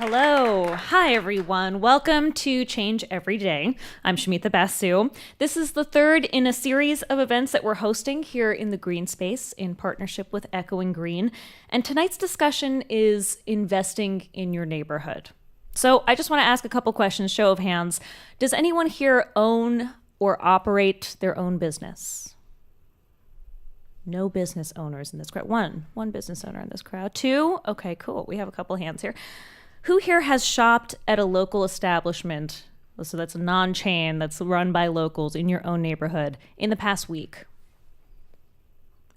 Hello. Hi, everyone. Welcome to Change Every Day. I'm Shumita Basu. This is the third in a series of events that we're hosting here in the Greene Space in partnership with Echoing Green. And tonight's discussion is investing in your neighborhood. So I just want to ask a couple questions, show of hands. Does anyone here own or operate their own business? No business owners in this crowd. One business owner in this crowd. Two? Okay, cool. We have a couple hands here. Who here has shopped at a local establishment, so that's a non-chain, that's run by locals in your own neighborhood, in the past week?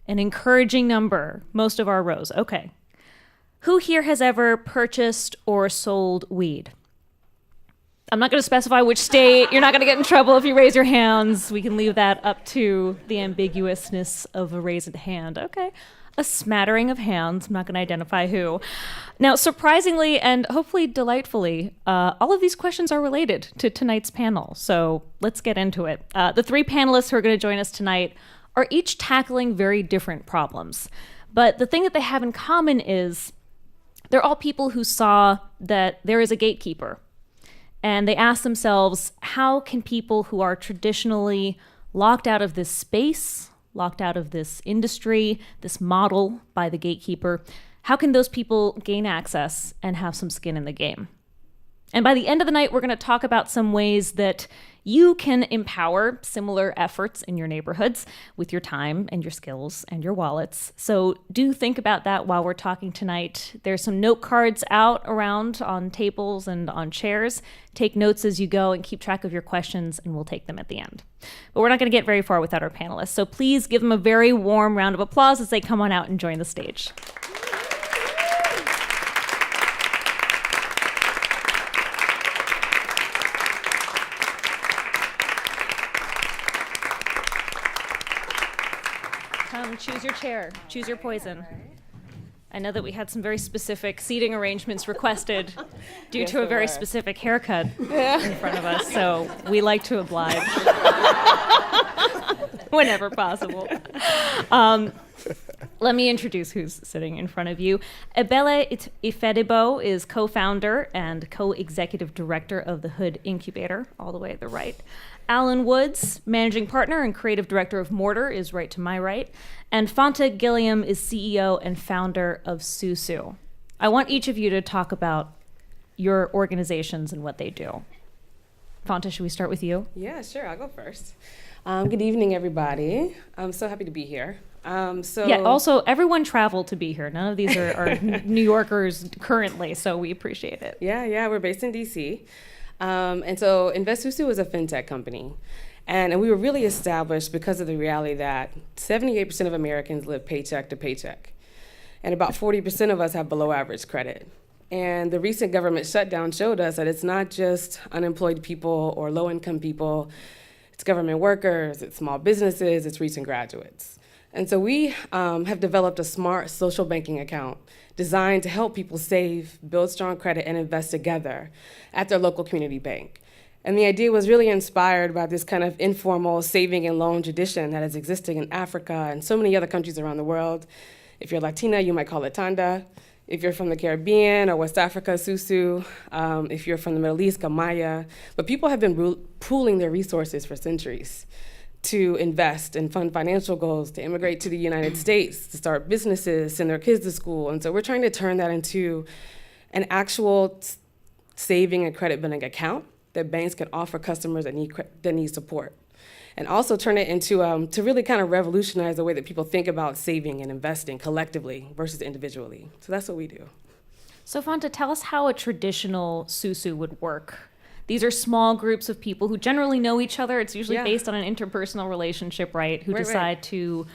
An encouraging number, most of our rows. Okay. Who here has ever purchased or sold weed? I'm not going to specify which state. You're not going to get in trouble if you raise your hands. We can leave that up to the ambiguousness of a raised hand. Okay. A smattering of hands. I'm not going to identify who. Now, surprisingly and hopefully delightfully, all of these questions are related to tonight's panel. So let's get into it. The three panelists who are going to join us tonight are each tackling very different problems. But the thing that they have in common is they're all people who saw that there is a gatekeeper. And they ask themselves, how can people who are traditionally locked out of this space, locked out of this industry, this model by the gatekeeper, how can those people gain access and have some skin in the game? And by the end of the night, we're going to talk about some ways that you can empower similar efforts in your neighborhoods with your time and your skills and your wallets. So do think about that while we're talking tonight. There's some note cards out around on tables and on chairs. Take notes as you go and keep track of your questions, and we'll take them at the end. But we're not going to get very far without our panelists. So please give them a very warm round of applause as they come on out and join the stage. Choose your chair. Choose your poison. I know that we had some very specific seating arrangements requested due to a very specific haircut in front of us, so we like to oblige whenever possible. Let me introduce who's sitting in front of you. Ebele Ifedibo is co-founder and co-executive director of the Hood Incubator, all the way to the right. Alan Woods, managing partner and creative director of MORTAR, is right to my right. And Fonta Gilliam is CEO and founder of Sou Sou. I want each of you to talk about your organizations and what they do. Fonta, should we start with you? Yeah, sure. I'll go first. Good evening, everybody. I'm so happy to be here. Also, everyone traveled to be here. None of these are New Yorkers currently, so we appreciate it. Yeah, we're based in D.C. And so Invest Sou Sou is a fintech company. And we were really established because of the reality that 78% of Americans live paycheck to paycheck. And about 40% of us have below average credit. And the recent government shutdown showed us that it's not just unemployed people or low income people, it's government workers, it's small businesses, it's recent graduates. And so we have developed a smart social banking account designed to help people save, build strong credit, and invest together at their local community bank. And the idea was really inspired by this kind of informal saving and loan tradition that is existing in Africa and so many other countries around the world. If you're Latina, you might call it Tanda. If you're from the Caribbean or West Africa, Sou Sou. If you're from the Middle East, Gamaya. But people have been pooling their resources for centuries to invest and fund financial goals, to immigrate to the United States, to start businesses, send their kids to school. And so we're trying to turn that into an actual saving and credit building account that banks can offer customers that need support. And also turn it into, to really kind of revolutionize the way that people think about saving and investing collectively versus individually. So that's what we do. So Fonta, tell us how a traditional Sou Sou would work. These are small groups of people who generally know each other. It's usually based on an interpersonal relationship, right? Who decide to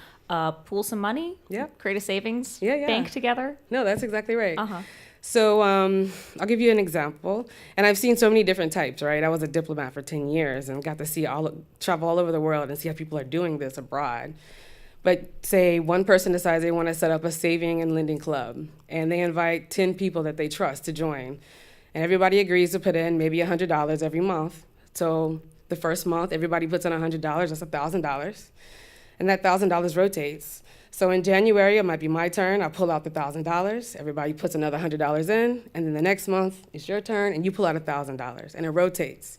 pool some money, create a savings bank together. No, that's exactly right. So I'll give you an example. And I've seen so many different types, right? I was a diplomat for 10 years and got to travel all over the world and see how people are doing this abroad. But say one person decides they want to set up a saving and lending club, and they invite 10 people that they trust to join. And everybody agrees to put in maybe $100 every month. So the first month, everybody puts in $100, that's $1,000. And that $1,000 rotates. So in January, it might be my turn. I pull out the $1,000. Everybody puts another $100 in. And then the next month, it's your turn, and you pull out $1,000. And it rotates.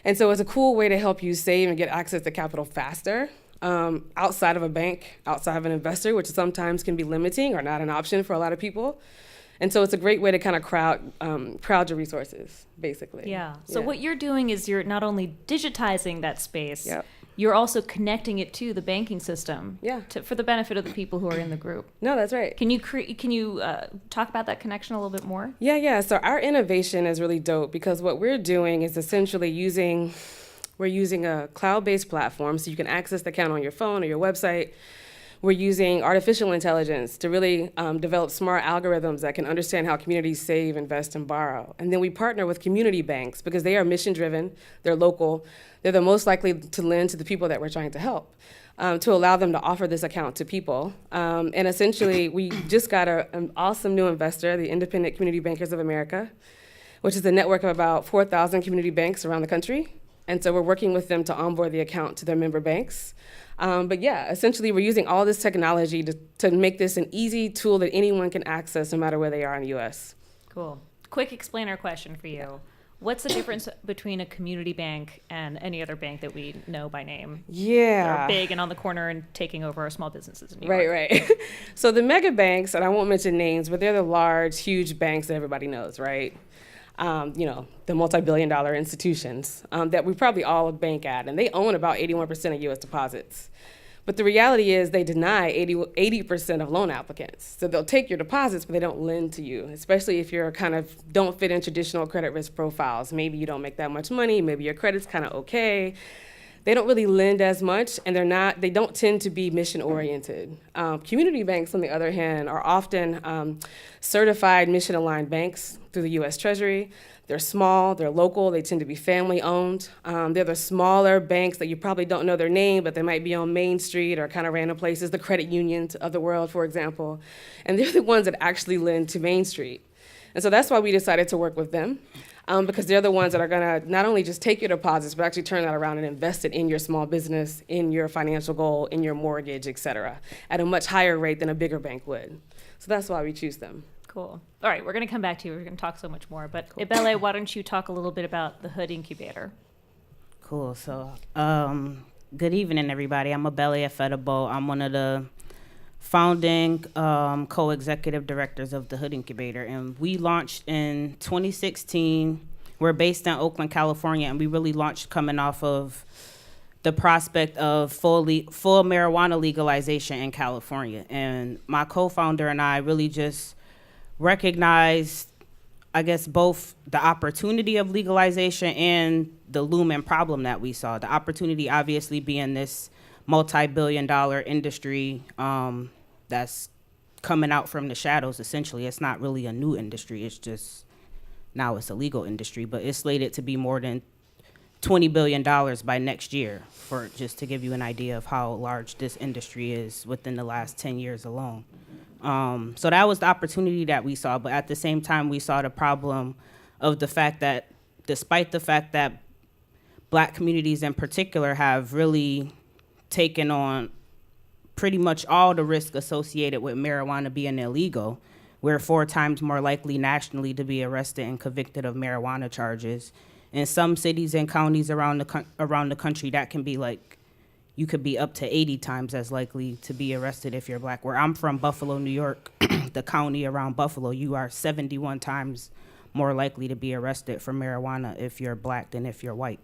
And so it's a cool way to help you save and get access to capital faster outside of a bank, outside of an investor, which sometimes can be limiting or not an option for a lot of people. And so it's a great way to kind of crowd your resources, basically. Yeah. So what you're doing is you're not only digitizing that space, Yep. you're also connecting it to the banking system. Yeah. For the benefit of the people who are in the group. No, that's right. Can you talk about that connection a little bit more? Yeah. So our innovation is really dope because what we're doing is essentially we're using a cloud-based platform so you can access the account on your phone or your website. We're using artificial intelligence to really develop smart algorithms that can understand how communities save, invest, and borrow. And then we partner with community banks because they are mission-driven, they're local, they're the most likely to lend to the people that we're trying to help, to allow them to offer this account to people. And essentially, we just got an awesome new investor, the Independent Community Bankers of America, which is a network of about 4,000 community banks around the country. And so we're working with them to onboard the account to their member banks. But yeah, essentially we're using all this technology to make this an easy tool that anyone can access no matter where they are in the US. Cool. Quick explainer question for you. What's the difference between a community bank and any other bank that we know by name? Yeah. They're big and on the corner and taking over small businesses in New York. Right. So the mega banks, and I won't mention names, but they're the large, huge banks that everybody knows, right? The multi-billion-dollar institutions that we probably all bank at, and they own about 81% of U.S. deposits. But the reality is they deny 80% of loan applicants. So they'll take your deposits, but they don't lend to you, especially if you're don't fit in traditional credit risk profiles. Maybe you don't make that much money, maybe your credit's kind of okay. They don't really lend as much, and they don't tend to be mission-oriented. Community banks, on the other hand, are often certified mission-aligned banks through the U.S. Treasury. They're small, they're local, they tend to be family-owned. They're the smaller banks that you probably don't know their name, but they might be on Main Street or kind of random places, the credit unions of the world, for example. And they're the ones that actually lend to Main Street. And so that's why we decided to work with them. Because they're the ones that are going to not only just take your deposits, but actually turn that around and invest it in your small business, in your financial goal, in your mortgage, et cetera, at a much higher rate than a bigger bank would. So that's why we choose them. Cool. All right, we're going to come back to you. We're going to talk so much more. But Ebele, why don't you talk a little bit about the Hood Incubator? Cool. So good evening, everybody. I'm Ebele Equitable. I'm one of the founding co-executive directors of the Hood Incubator, and we launched in 2016. We're based in Oakland, California, and we really launched coming off of the prospect of full marijuana legalization in California. And my co-founder and I really just recognized, I guess, both the opportunity of legalization and the looming problem that we saw. The opportunity obviously being this multi-billion-dollar industry that's coming out from the shadows, essentially. It's not really a new industry. It's just, now it's a legal industry, but it's slated to be more than $20 billion by next year, for just to give you an idea of how large this industry is within the last 10 years alone. So that was the opportunity that we saw, but at the same time, we saw the problem of the fact that despite the fact that Black communities in particular have really taken on pretty much all the risk associated with marijuana being illegal. We're 4 times more likely nationally to be arrested and convicted of marijuana charges. In some cities and counties around the country, that can be like, you could be up to 80 times as likely to be arrested if you're Black. Where I'm from, Buffalo, New York, the county around Buffalo, you are 71 times more likely to be arrested for marijuana if you're Black than if you're white.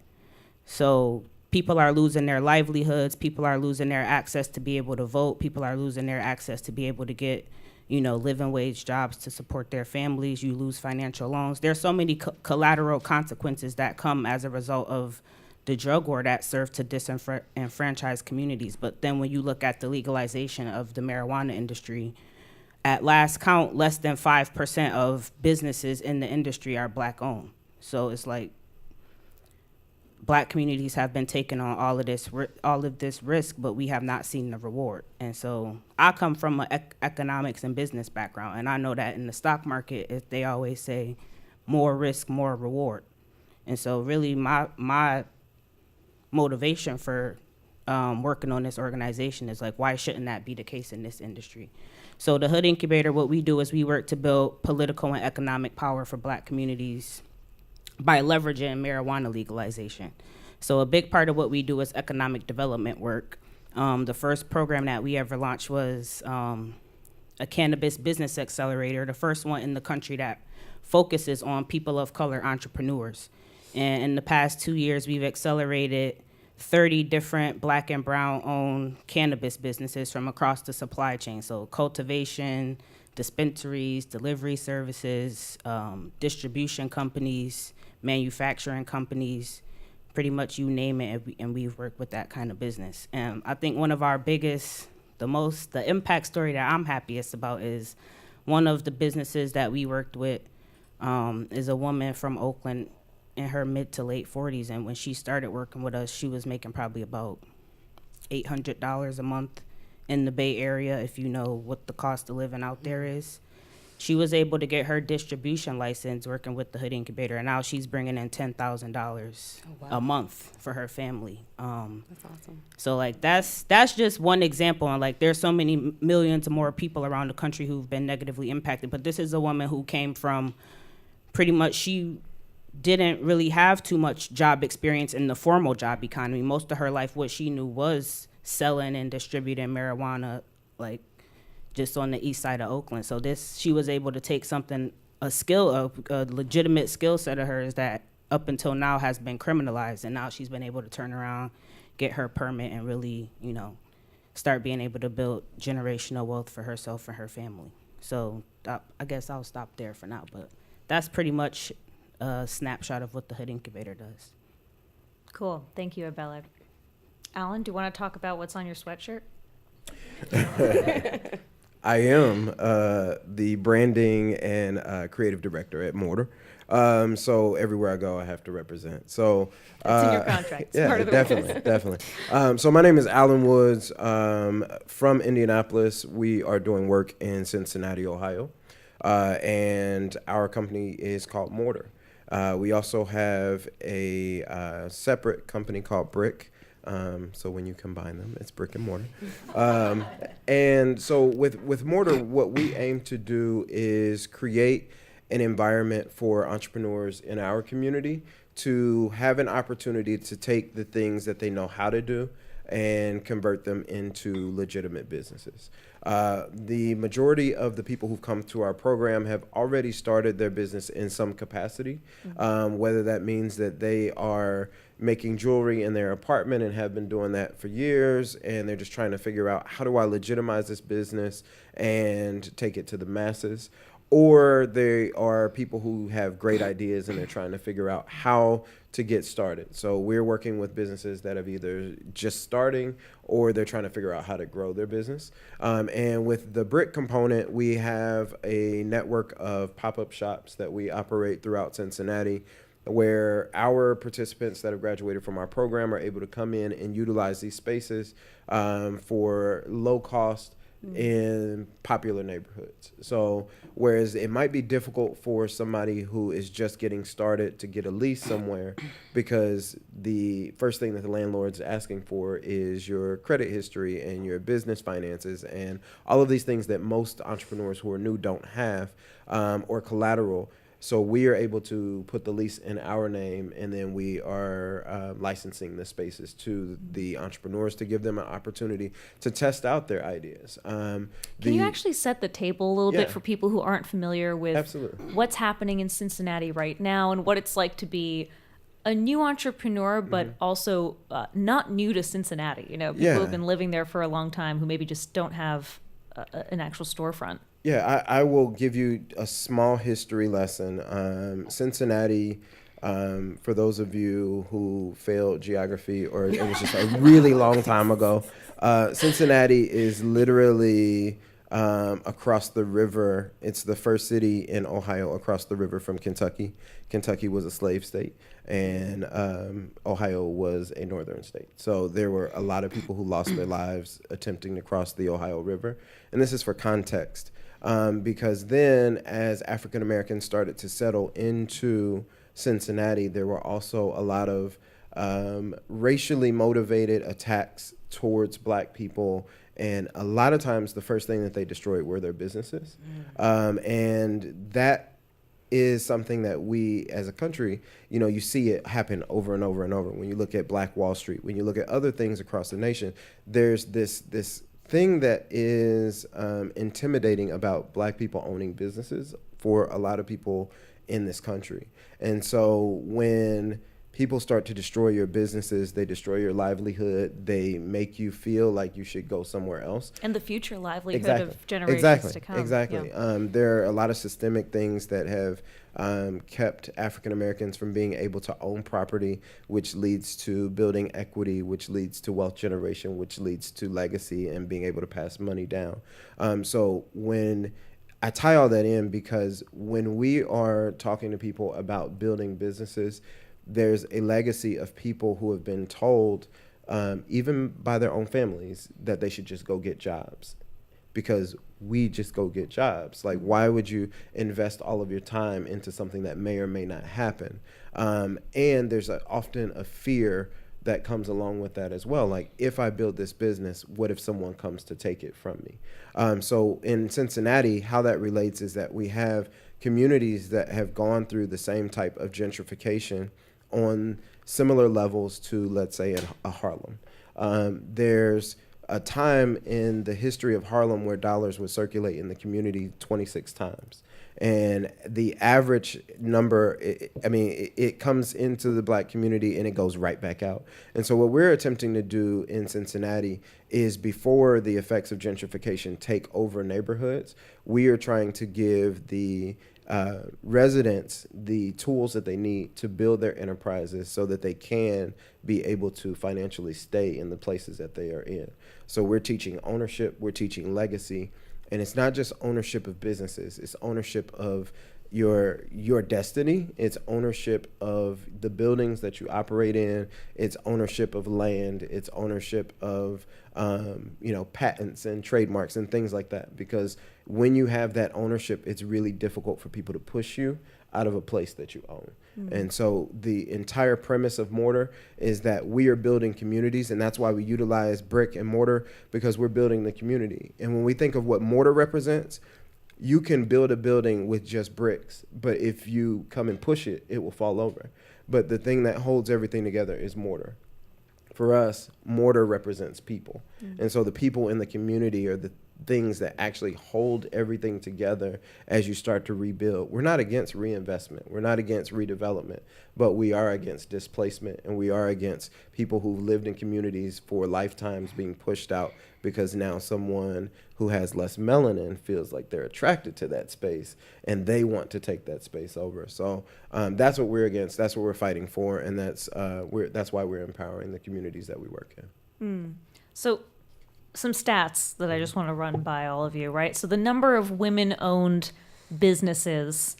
So people are losing their livelihoods. People are losing their access to be able to vote. People are losing their access to be able to get, living wage jobs to support their families. You lose financial loans. There's so many collateral consequences that come as a result of the drug war that serve to disenfranchise communities. But then when you look at the legalization of the marijuana industry, at last count, less than 5% of businesses in the industry are Black owned. So it's like, Black communities have been taking on all of this risk, but we have not seen the reward. And so I come from an economics and business background, and I know that in the stock market, they always say more risk, more reward. And so really my motivation for working on this organization is like, why shouldn't that be the case in this industry? So the Hood Incubator, what we do is we work to build political and economic power for Black communities by leveraging marijuana legalization. So a big part of what we do is economic development work. The first program that we ever launched was a cannabis business accelerator, the first one in the country that focuses on people of color entrepreneurs. And in the past 2 years, we've accelerated 30 different Black and brown owned cannabis businesses from across the supply chain. So cultivation, dispensaries, delivery services, distribution companies, manufacturing companies, pretty much you name it, and we've worked with that kind of business. And I think one of our biggest, the impact story that I'm happiest about is one of the businesses that we worked with is a woman from Oakland in her mid to late 40s. And when she started working with us, she was making probably about $800 a month in the Bay Area, if you know what the cost of living out there is. She was able to get her distribution license working with the Hood Incubator, and now she's bringing in $10,000 a month for her family. That's awesome. So like that's just one example, and like there's so many millions of more people around the country who've been negatively impacted. But this is a woman who came from pretty much, she didn't really have too much job experience in the formal job economy. Most of her life, what she knew was selling and distributing marijuana, like just on the east side of Oakland. So she was able to take something, a legitimate skill set of hers that up until now has been criminalized, and now she's been able to turn around, get her permit, and really, start being able to build generational wealth for herself and her family. So I guess I'll stop there for now, but that's pretty much a snapshot of what the Hood Incubator does. Cool. Thank you, Abella. Alan, do you want to talk about what's on your sweatshirt? I am the branding and creative director at MORTAR. So everywhere I go, I have to represent. So it's in your contract. It's yeah, part of the definitely. So my name is Alan Woods from Indianapolis. We are doing work in Cincinnati, Ohio, and our company is called MORTAR. We also have a separate company called Brick. So when you combine them, it's brick and mortar. And so with MORTAR, what we aim to do is create an environment for entrepreneurs in our community to have an opportunity to take the things that they know how to do and convert them into legitimate businesses. The majority of the people who've come to our program have already started their business in some capacity, whether that means that they are making jewelry in their apartment and have been doing that for years, and they're just trying to figure out, how do I legitimize this business and take it to the masses? Or they are people who have great ideas and they're trying to figure out how to get started. So we're working with businesses that have either just starting or they're trying to figure out how to grow their business. And with the Brick component, we have a network of pop-up shops that we operate throughout Cincinnati, where our participants that have graduated from our program are able to come in and utilize these spaces for low cost in popular neighborhoods. So whereas it might be difficult for somebody who is just getting started to get a lease somewhere, because the first thing that the landlord's asking for is your credit history and your business finances and all of these things that most entrepreneurs who are new don't have, or collateral. So we are able to put the lease in our name, and then we are licensing the spaces to the entrepreneurs to give them an opportunity to test out their ideas. Can you actually set the table a little bit for people who aren't familiar with what's happening in Cincinnati right now and what it's like to be a new entrepreneur, but also not new to Cincinnati? People who've been living there for a long time who maybe just don't have an actual storefront. Yeah, I will give you a small history lesson. Cincinnati, for those of you who failed geography, or it was just a really long time ago, Cincinnati is literally across the river. It's the first city in Ohio across the river from Kentucky. Kentucky was a slave state, and Ohio was a northern state. So there were a lot of people who lost their lives attempting to cross the Ohio River. And this is for context. Because then as African Americans started to settle into Cincinnati, there were also a lot of racially motivated attacks towards Black people. And a lot of times the first thing that they destroyed were their businesses. And that is something that we as a country, you see it happen over and over and over. When you look at Black Wall Street, when you look at other things across the nation, there's this thing that is intimidating about Black people owning businesses for a lot of people in this country. And so when people start to destroy your businesses, they destroy your livelihood, they make you feel like you should go somewhere else. And the future livelihood of generations to come. Exactly. Yeah. There are a lot of systemic things that have kept African Americans from being able to own property, which leads to building equity, which leads to wealth generation, which leads to legacy and being able to pass money down. So when I tie all that in, because when we are talking to people about building businesses, there's a legacy of people who have been told, even by their own families, that they should just go get jobs because we just go get jobs. Like, why would you invest all of your time into something that may or may not happen? And there's often a fear that comes along with that as well. Like, if I build this business, what if someone comes to take it from me? So in Cincinnati, how that relates is that we have communities that have gone through the same type of gentrification on similar levels to, let's say, a Harlem. There's a time in the history of Harlem where dollars would circulate in the community 26 times. And the average number, it comes into the Black community and it goes right back out. And so what we're attempting to do in Cincinnati is, before the effects of gentrification take over neighborhoods, we are trying to give the residents the tools that they need to build their enterprises so that they can be able to financially stay in the places that they are in. So we're teaching ownership, we're teaching legacy, and it's not just ownership of businesses, it's ownership of your destiny, it's ownership of the buildings that you operate in, it's ownership of land, it's ownership of patents and trademarks and things like that. Because when you have that ownership, it's really difficult for people to push you out of a place that you own. And so the entire premise of Mortar is that we are building communities, and that's why we utilize brick and mortar, because we're building the community. And when we think of what mortar represents, you can build a building with just bricks, but if you come and push it, it will fall over. But the thing that holds everything together is mortar. For us, mortar represents people. And so the people in the community are the things that actually hold everything together as you start to rebuild. We're not against reinvestment. We're not against redevelopment, but we are against displacement, and we are against people who've lived in communities for lifetimes being pushed out because now someone who has less melanin feels like they're attracted to that space and they want to take that space over. So that's what we're against. That's what we're fighting for, and that's why we're empowering the communities that we work in. So some stats that I just want to run by all of you, right? So the number of women-owned businesses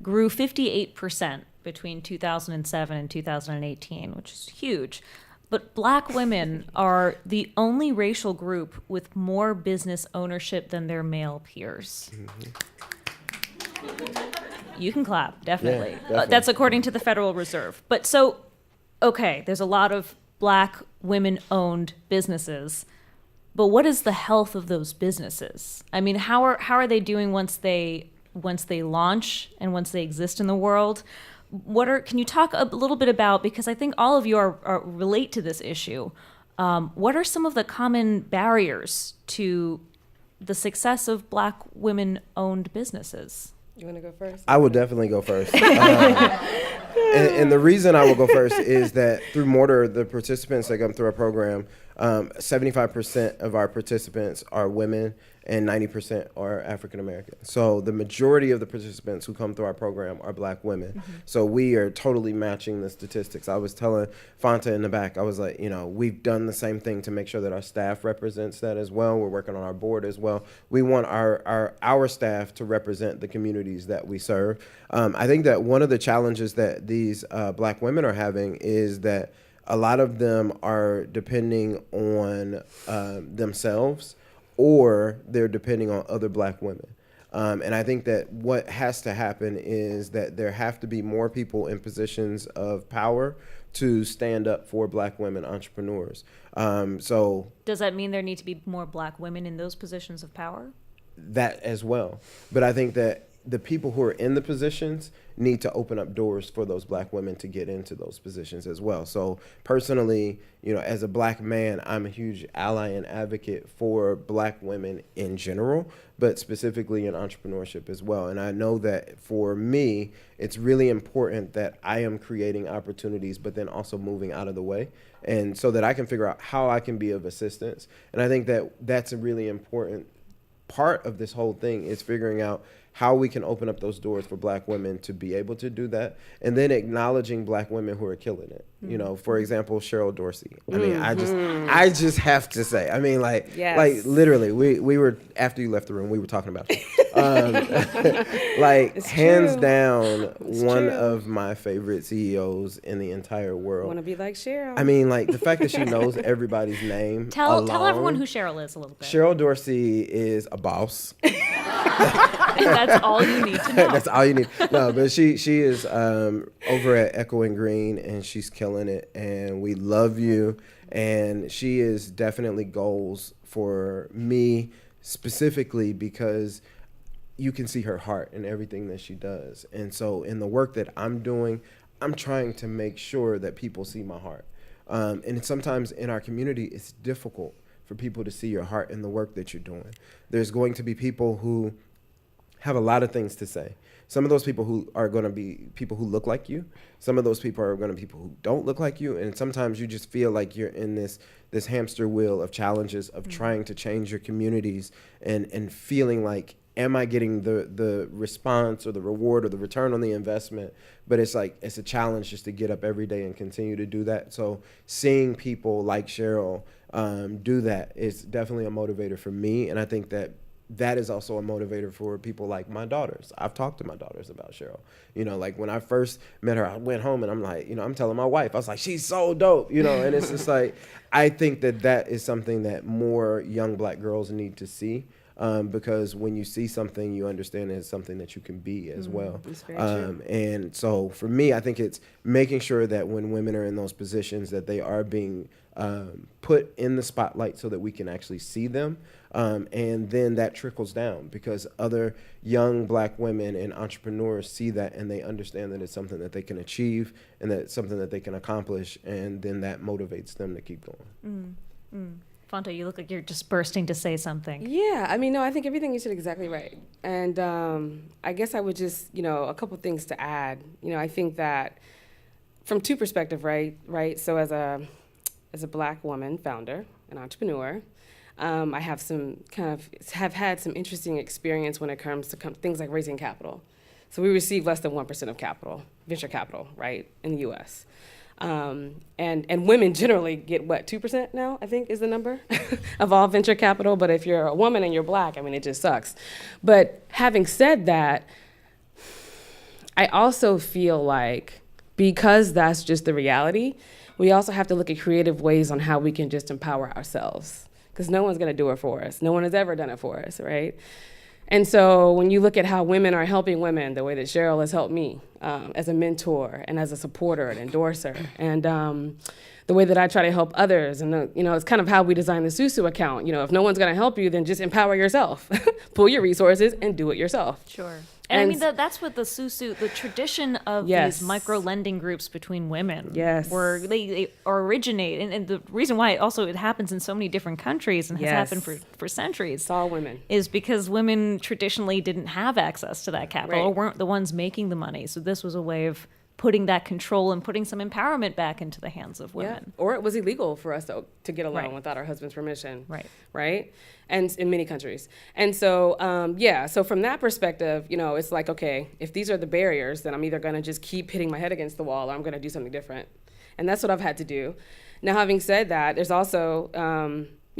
grew 58% between 2007 and 2018, which is huge. But Black women are the only racial group with more business ownership than their male peers. You can clap, definitely. Yeah, definitely. That's according to the Federal Reserve. But so, okay, there's a lot of Black women-owned businesses. But what is the health of those businesses? I mean, how are they doing once they launch and once they exist in the world? Can you talk a little bit about, because I think all of you are relate to this issue, what are some of the common barriers to the success of Black women-owned businesses? You want to go first? I will definitely go first. And the reason I will go first is that through Mortar, the participants that come through our program, 75% of our participants are women and 90% are African American. So the majority of the participants who come through our program are Black women. So we are totally matching the statistics. I was telling Fonta in the back, I was like, we've done the same thing to make sure that our staff represents that as well. We're working on our board as well. We want our staff to represent the communities that we serve. I think that one of the challenges that these Black women are having is that a lot of them are depending on themselves, or they're depending on other Black women. And I think that what has to happen is that there have to be more people in positions of power to stand up for Black women entrepreneurs. So Does that mean there need to be more Black women in those positions of power? that as well. But I think that the people who are in the positions need to open up doors for those Black women to get into those positions as well. So personally, as a Black man, I'm a huge ally and advocate for Black women in general, but specifically in entrepreneurship as well. And I know that for me, it's really important that I am creating opportunities, but then also moving out of the way, and so that I can figure out how I can be of assistance. And I think that that's a really important part of this whole thing, is figuring out how we can open up those doors for Black women to be able to do that, and then acknowledging Black women who are killing it. For example, Cheryl Dorsey. I mean, I just have to say, I mean, like literally, we were, after you left the room, we were talking about you. It's hands true. down, It's one true. of my favorite CEOs in the entire world. Want to be like Cheryl. I mean, like the fact that she knows everybody's name. Tell alone. everyone who Cheryl is a little bit. Cheryl Dorsey is a boss. And that's all you need to know. That's all you need. No, but she is over at Echo and Greene, and she's killing it. And we love you. And she is definitely goals for me specifically, because you can see her heart in everything that she does. And so in the work that I'm doing, I'm trying to make sure that people see my heart. And sometimes in our community, it's difficult for people to see your heart in the work that you're doing. There's going to be people who have a lot of things to say. Some of those people who are going to be people who look like you. Some of those people are going to be people who don't look like you. And sometimes you just feel like you're in this hamster wheel of challenges of trying to change your communities, and feeling like, am I getting the response or the reward or the return on the investment? But it's like, it's a challenge just to get up every day and continue to do that. So seeing people like Cheryl do that is definitely a motivator for me. And I think that is also a motivator for people like my daughters. I've talked to my daughters about Cheryl. Like when I first met her, I went home and I'm like, I'm telling my wife, I was like, she's so dope, and it's just like, I think that is something that more young Black girls need to see. Because when you see something, you understand it's something that you can be as well. That's very true. And so for me, I think it's making sure that when women are in those positions, that they are being put in the spotlight so that we can actually see them. And then that trickles down, because other young Black women and entrepreneurs see that, and they understand that it's something that they can achieve, and that it's something that they can accomplish, and then that motivates them to keep going. Fonta, you look like you're just bursting to say something. Yeah, I mean, no, I think everything you said exactly right. And I guess I would just, a couple things to add. I think that from two perspectives, right? So as a Black woman founder, an entrepreneur, I have had some interesting experience when it comes to things like raising capital. So we receive less than 1% of capital, venture capital, right, in the U.S. And women generally get 2% now, I think is the number of all venture capital. But if you're a woman and you're Black, I mean, it just sucks. But having said that, I also feel like, because that's just the reality, we also have to look at creative ways on how we can just empower ourselves, because no one's going to do it for us. No one has ever done it for us, right? And so when you look at how women are helping women, the way that Cheryl has helped me as a mentor and as a supporter and endorser, and the way that I try to help others, and it's kind of how we design the Sou Sou account. If no one's going to help you, then just empower yourself, pull your resources, and do it yourself. Sure. And I mean, that's what the Sou Sou, the tradition of Yes. these micro-lending groups between women, Yes. where they originate. And the reason why it happens in so many different countries and has Yes. happened for centuries, It's all women. is because women traditionally didn't have access to that capital, or Right. weren't the ones making the money. So this was a way of putting that control and putting some empowerment back into the hands of women. Yeah. Or it was illegal for us to get a loan Right. without our husband's permission. Right. Right? And in many countries. And so, so from that perspective, it's like, okay, if these are the barriers, then I'm either going to just keep hitting my head against the wall, or I'm going to do something different. And that's what I've had to do. Now, having said that, there's also,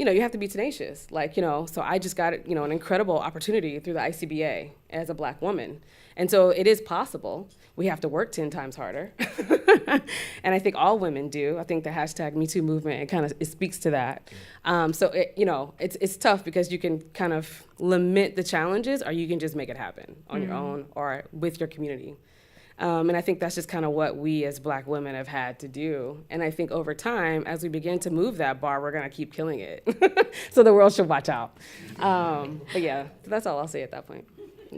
you have to be tenacious. So I just got, an incredible opportunity through the ICBA as a Black woman. And so it is possible. We have to work 10 times harder. And I think all women do. I think the hashtag #MeToo movement, it speaks to that. It's tough because you can kind of limit the challenges, or you can just make it happen on your own or with your community. And I think that's just kind of what we as Black women have had to do. And I think over time, as we begin to move that bar, we're going to keep killing it. So the world should watch out. But yeah, that's all I'll say at that point.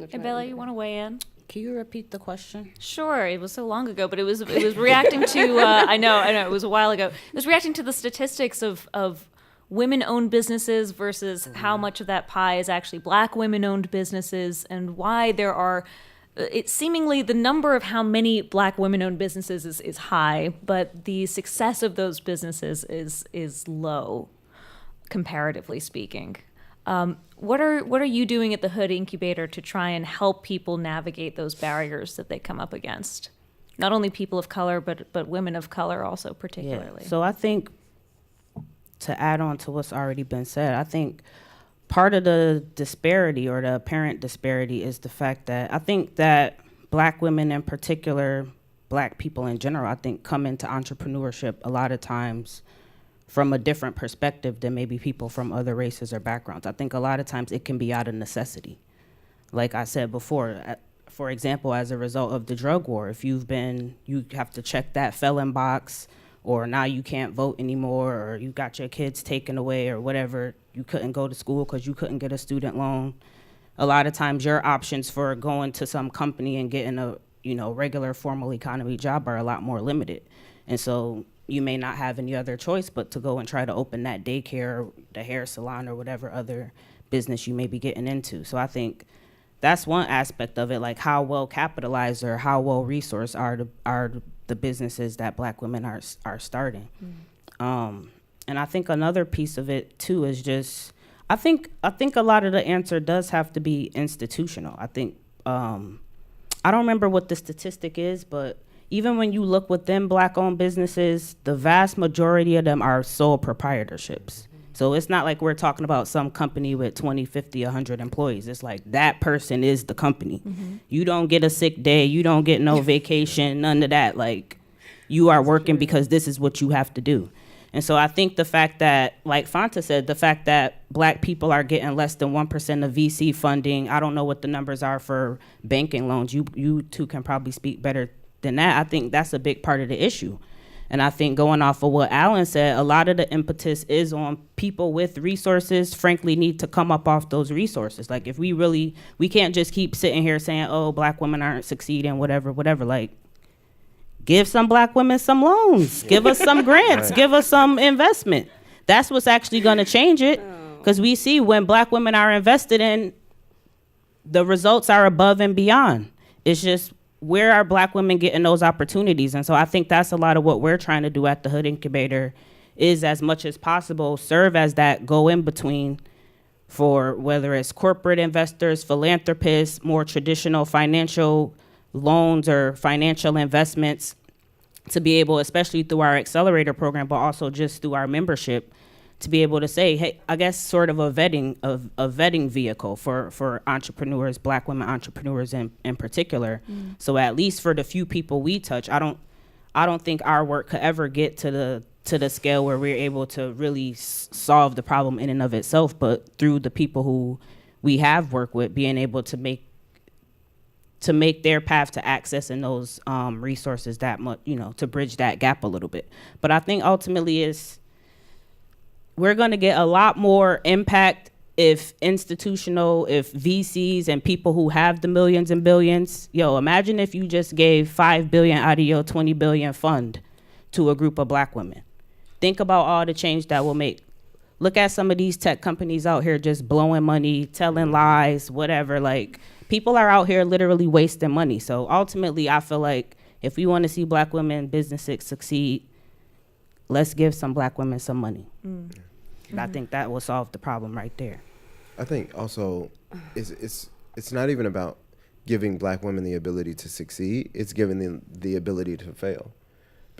Hey, Bella, you want to weigh in? Can you repeat the question? Sure. It was so long ago, but it was reacting to, I know, it was a while ago. It was reacting to the statistics of women-owned businesses versus how much of that pie is actually Black women-owned businesses, and why there are, seemingly the number of how many Black women-owned businesses is high, but the success of those businesses is low, comparatively speaking. What are you doing at the Hood Incubator to try and help people navigate those barriers that they come up against? Not only people of color, but women of color also particularly. Yeah. So I think, to add on to what's already been said, I think part of the disparity, or the apparent disparity, is the fact that I think that Black women in particular, Black people in general, I think come into entrepreneurship a lot of times from a different perspective than maybe people from other races or backgrounds. I think a lot of times it can be out of necessity. Like I said before, for example, as a result of the drug war, if you have to check that felon box, or now you can't vote anymore, or you got your kids taken away, or whatever, you couldn't go to school because you couldn't get a student loan. A lot of times your options for going to some company and getting a regular formal economy job are a lot more limited. And so you may not have any other choice but to go and try to open that daycare, or the hair salon, or whatever other business you may be getting into. So I think that's one aspect of it, like how well capitalized or how well resourced are the businesses that Black women are starting. And I think another piece of it too is just, I think a lot of the answer does have to be institutional. I think, I don't remember what the statistic is, but even when you look within Black-owned businesses, the vast majority of them are sole proprietorships. So it's not like we're talking about some company with 20, 50, 100 employees. It's like that person is the company. You don't get a sick day. You don't get no vacation, none of that. Like, you are working because this is what you have to do. And so I think the fact that, like Fonta said, the fact that Black people are getting less than 1% of VC funding, I don't know what the numbers are for banking loans. You two can probably speak better than that. I think that's a big part of the issue. And I think going off of what Alan said, a lot of the impetus is on people with resources, frankly, need to come up off those resources. Like, if we can't just keep sitting here saying, oh, Black women aren't succeeding, whatever. Like, give some Black women some loans, give us some grants, give us some investment. That's what's actually going to change it. Because we see when Black women are invested in, the results are above and beyond. It's just, where are Black women getting those opportunities? And so I think that's a lot of what we're trying to do at the Hood Incubator, is as much as possible serve as that go-in-between for whether it's corporate investors, philanthropists, more traditional financial loans or financial investments, to be able, especially through our accelerator program, but also just through our membership, to be able to say, hey, I guess sort of a vetting vehicle for entrepreneurs, Black women entrepreneurs in particular. So at least for the few people we touch, I don't think our work could ever get to the scale where we're able to really solve the problem in and of itself, but through the people who we have worked with, being able to make their path to accessing those resources that much, to bridge that gap a little bit. But I think ultimately we're going to get a lot more impact if VCs and people who have the millions and billions, imagine if you just gave $5 billion out of your $20 billion fund to a group of Black women. Think about all the change that will make. Look at some of these tech companies out here just blowing money, telling lies, whatever. Like, people are out here literally wasting money. So ultimately, I feel like if we want to see Black women businesses succeed, let's give some Black women some money. I think that will solve the problem right there. I think also it's not even about giving Black women the ability to succeed. It's giving them the ability to fail.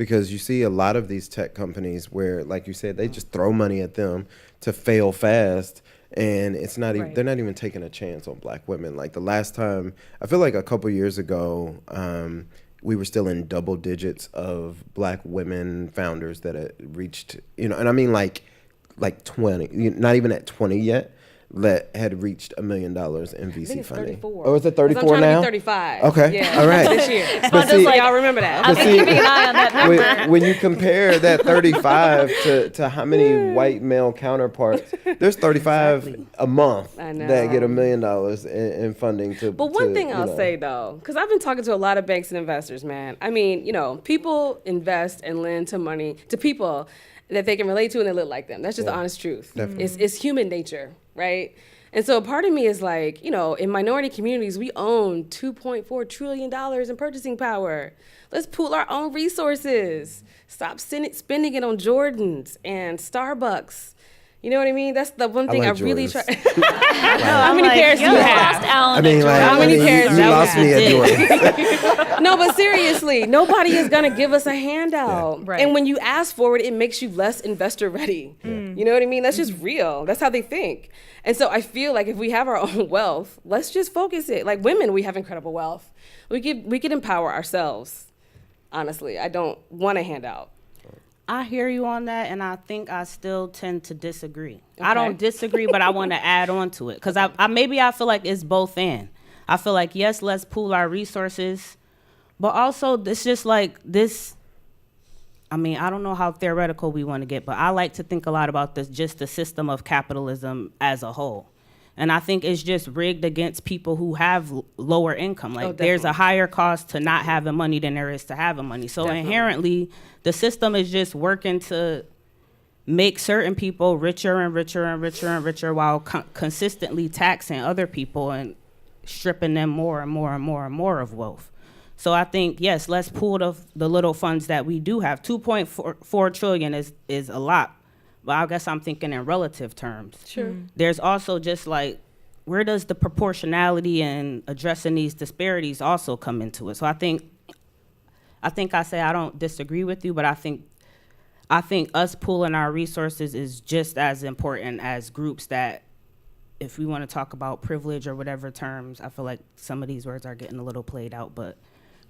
because you see a lot of these tech companies where, like you said, they just throw money at them to fail fast. And it's not even, they're not even taking a chance on Black women. Like the last time, I feel like a couple years ago, we were still in double digits of Black women founders that had reached, and I mean like 20, not even at 20 yet, that had reached $1 million in VC funding. 34. Oh, is it 34 I'm trying now? To be 35. Okay, yeah, all right. This year. But see, y'all remember that. I've been keeping an eye on that number. when you compare that 35 to how many white male counterparts, there's 35 a month that get $1 million in funding to. But one thing I'll say though, because I've been talking to a lot of banks and investors, man. I mean, people invest and lend money to people that they can relate to and they look like them. That's just the honest truth. It's human nature, right? And so part of me is like, in minority communities, we own $2.4 trillion in purchasing power. Let's pool our own resources. Stop spending it on Jordans and Starbucks. You know what I mean? That's the one thing I really try. How many pairs do you have? How many pairs? You lost me at Jordan. No, but seriously, nobody is going to give us a handout. Right. And when you ask for it, it makes you less investor ready. You know what I mean? That's just real. That's how they think. And so I feel like if we have our own wealth, let's just focus it. Like women, we have incredible wealth. We could empower ourselves. Honestly, I don't want a handout. I hear you on that, and I think I still tend to disagree. Okay. I don't disagree, but I want to add on to it because I feel like it's both and. I feel like, yes, let's pool our resources, but also it's just like this. I mean, I don't know how theoretical we want to get, but I like to think a lot about just the system of capitalism as a whole. And I think it's just rigged against people who have lower income. Like there's a higher cost to not having money than there is to having money. So inherently, the system is just working to make certain people richer and richer and richer and richer while consistently taxing other people and stripping them more and more and more and more of wealth. So I think, yes, let's pool the little funds that we do have. 2.4 trillion is a lot. But I guess I'm thinking in relative terms. Sure. There's also just like, where does the proportionality and addressing these disparities also come into it? So I think I say I don't disagree with you, but I think us pooling our resources is just as important as groups that, if we want to talk about privilege or whatever terms, I feel like some of these words are getting a little played out, but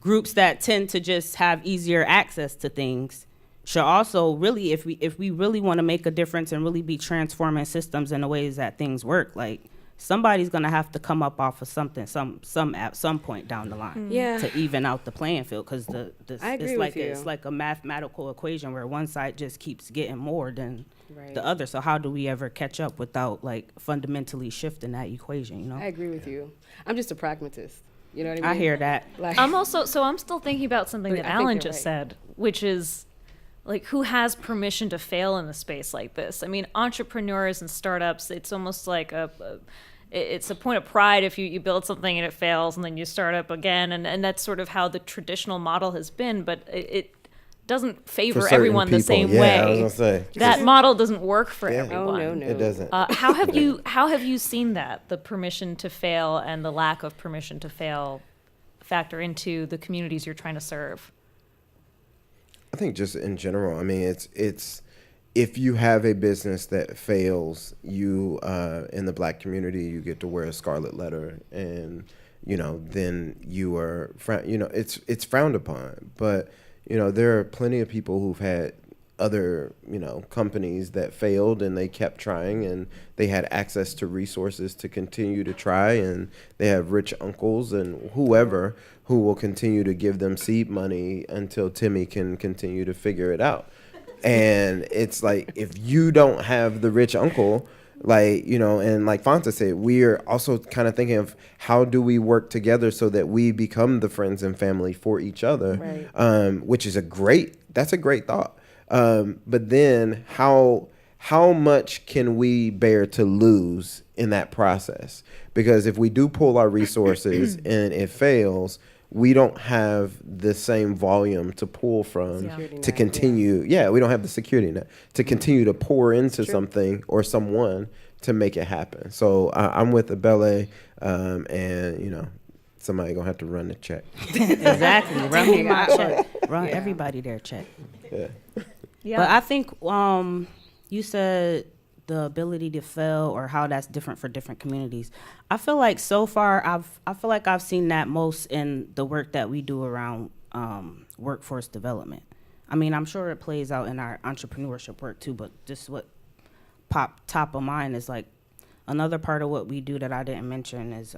groups that tend to just have easier access to things should also really, if we really want to make a difference and really be transforming systems in the ways that things work, like somebody's gonna have to come up off of something some at some point down the line to even out the playing field, because it's like a mathematical equation where one side just keeps getting more than the other. So how do we ever catch up without like fundamentally shifting that equation? I agree with you. I'm just a pragmatist. You know what I mean? I hear that. I'm still thinking about something that Alan just said, which is, like, who has permission to fail in a space like this? I mean, entrepreneurs and startups, it's almost like it's a point of pride if you build something and it fails and then you start up again. And that's sort of how the traditional model has been, but it doesn't favor everyone the same way. I was gonna say. That model doesn't work for everyone. Oh, no. It doesn't. How have you seen that, the permission to fail and the lack of permission to fail, factor into the communities you're trying to serve? I think just in general, I mean, it's if you have a business that fails, you in the Black community, you get to wear a scarlet letter, and then you are it's frowned upon. But there are plenty of people who've had other companies that failed and they kept trying, and they had access to resources to continue to try, and they have rich uncles and whoever who will continue to give them seed money until Timmy can continue to figure it out. And it's like, if you don't have the rich uncle, and like Fonta said, we are also kind of thinking of how do we work together so that we become the friends and family for each other, which is that's a great thought. But then how much can we bear to lose in that process? Because if we do pull our resources and it fails, we don't have the same volume to pull from to continue. We don't have the security net to continue to pour into something or someone to make it happen. So I'm with Abele, and somebody gonna have to run the check. Exactly. Run me my Yeah. check. Run Yeah. everybody their check. Yeah. Yeah. But I think you said the ability to fail or how that's different for different communities. I feel like so far I've seen that most in the work that we do around workforce development. I mean, I'm sure it plays out in our entrepreneurship work too, but just what popped top of mind is like another part of what we do that I didn't mention is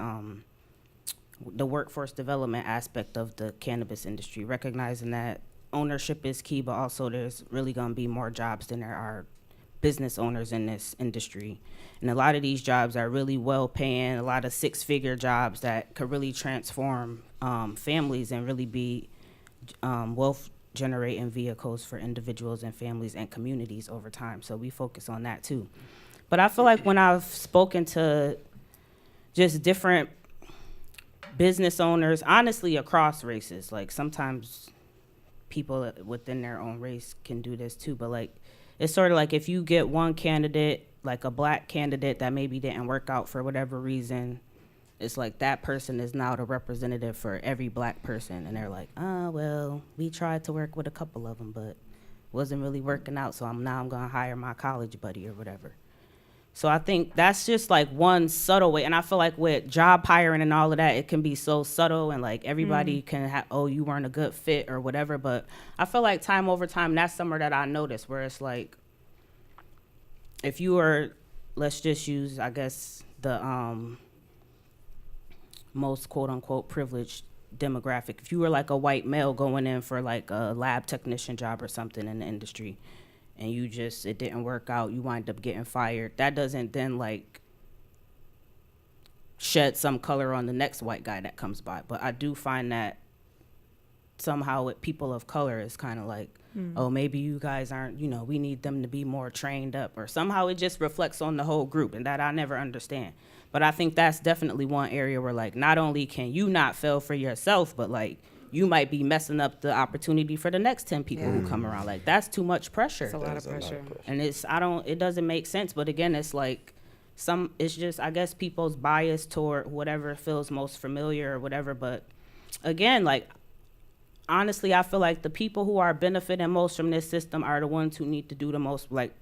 the workforce development aspect of the cannabis industry, recognizing that ownership is key, but also there's really going to be more jobs than there are business owners in this industry. And a lot of these jobs are really well paying, a lot of six-figure jobs that could really transform families and really be wealth generating vehicles for individuals and families and communities over time. So we focus on that too. But I feel like when I've spoken to just different business owners, honestly across races, like sometimes people within their own race can do this too, but like it's sort of like if you get one candidate, like a black candidate that maybe didn't work out for whatever reason, it's like that person is now the representative for every black person, and they're like, oh well, we tried to work with a couple of them but wasn't really working out, so I'm gonna hire my college buddy or whatever. So I think that's just like one subtle way. And I feel like with job hiring and all of that, it can be so subtle and like everybody can have, oh, you weren't a good fit or whatever. But I feel like time over time, that's somewhere that I noticed where it's like, if you are, let's just use, I guess, the most quote unquote privileged demographic. If you were like a white male going in for like a lab technician job or something in the industry, and it didn't work out, you wind up getting fired, that doesn't then like shed some color on the next white guy that comes by. But I do find that somehow with people of color, it's kind of like, oh, maybe you guys aren't, we need them to be more trained up, or somehow it just reflects on the whole group, and that I never understand. But I think that's definitely one area where like not only can you not fail for yourself, but like you might be messing up the opportunity for the next 10 people who come around. Like that's too much pressure. It's a lot of pressure. And it doesn't make sense. But again, it's like it's just, I guess, people's bias toward whatever feels most familiar or whatever. But again, like, honestly, I feel like the people who are benefiting most from this system are the ones who need to do the most. Like,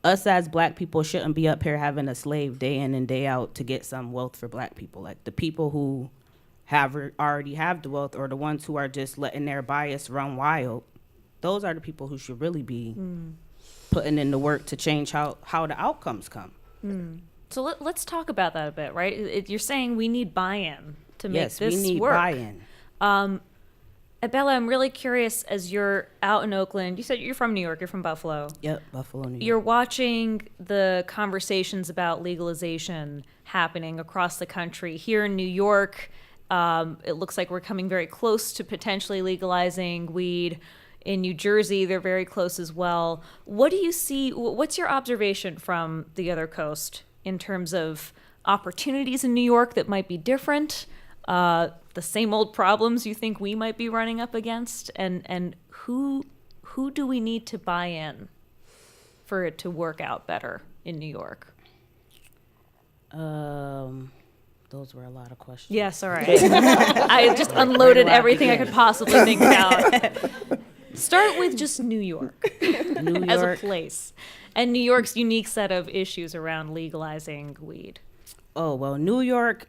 us as black people shouldn't be up here having a slave day in and day out to get some wealth for black people. Like, the people who already have the wealth, or the ones who are just letting their bias run wild, those are the people who should really be putting in the work to change how the outcomes come. So let's talk about that a bit, right? You're saying we need buy-in to make this work. Yes, we need buy-in. Bella, I'm really curious, as you're out in Oakland, you said you're from New York, you're from Buffalo. Yep, Buffalo, New York. You're watching the conversations about legalization happening across the country. Here in New York, it looks like we're coming very close to potentially legalizing weed. In New Jersey, they're very close as well. What do you see? What's your observation from the other coast in terms of opportunities in New York that might be different? The same old problems you think we might be running up against? And who do we need to buy in for it to work out better in New York? Those were a lot of questions. Yes, all right. I just unloaded everything I could possibly think about. Start with just New York as a place, and New York's unique set of issues around legalizing weed. Oh, well, New York,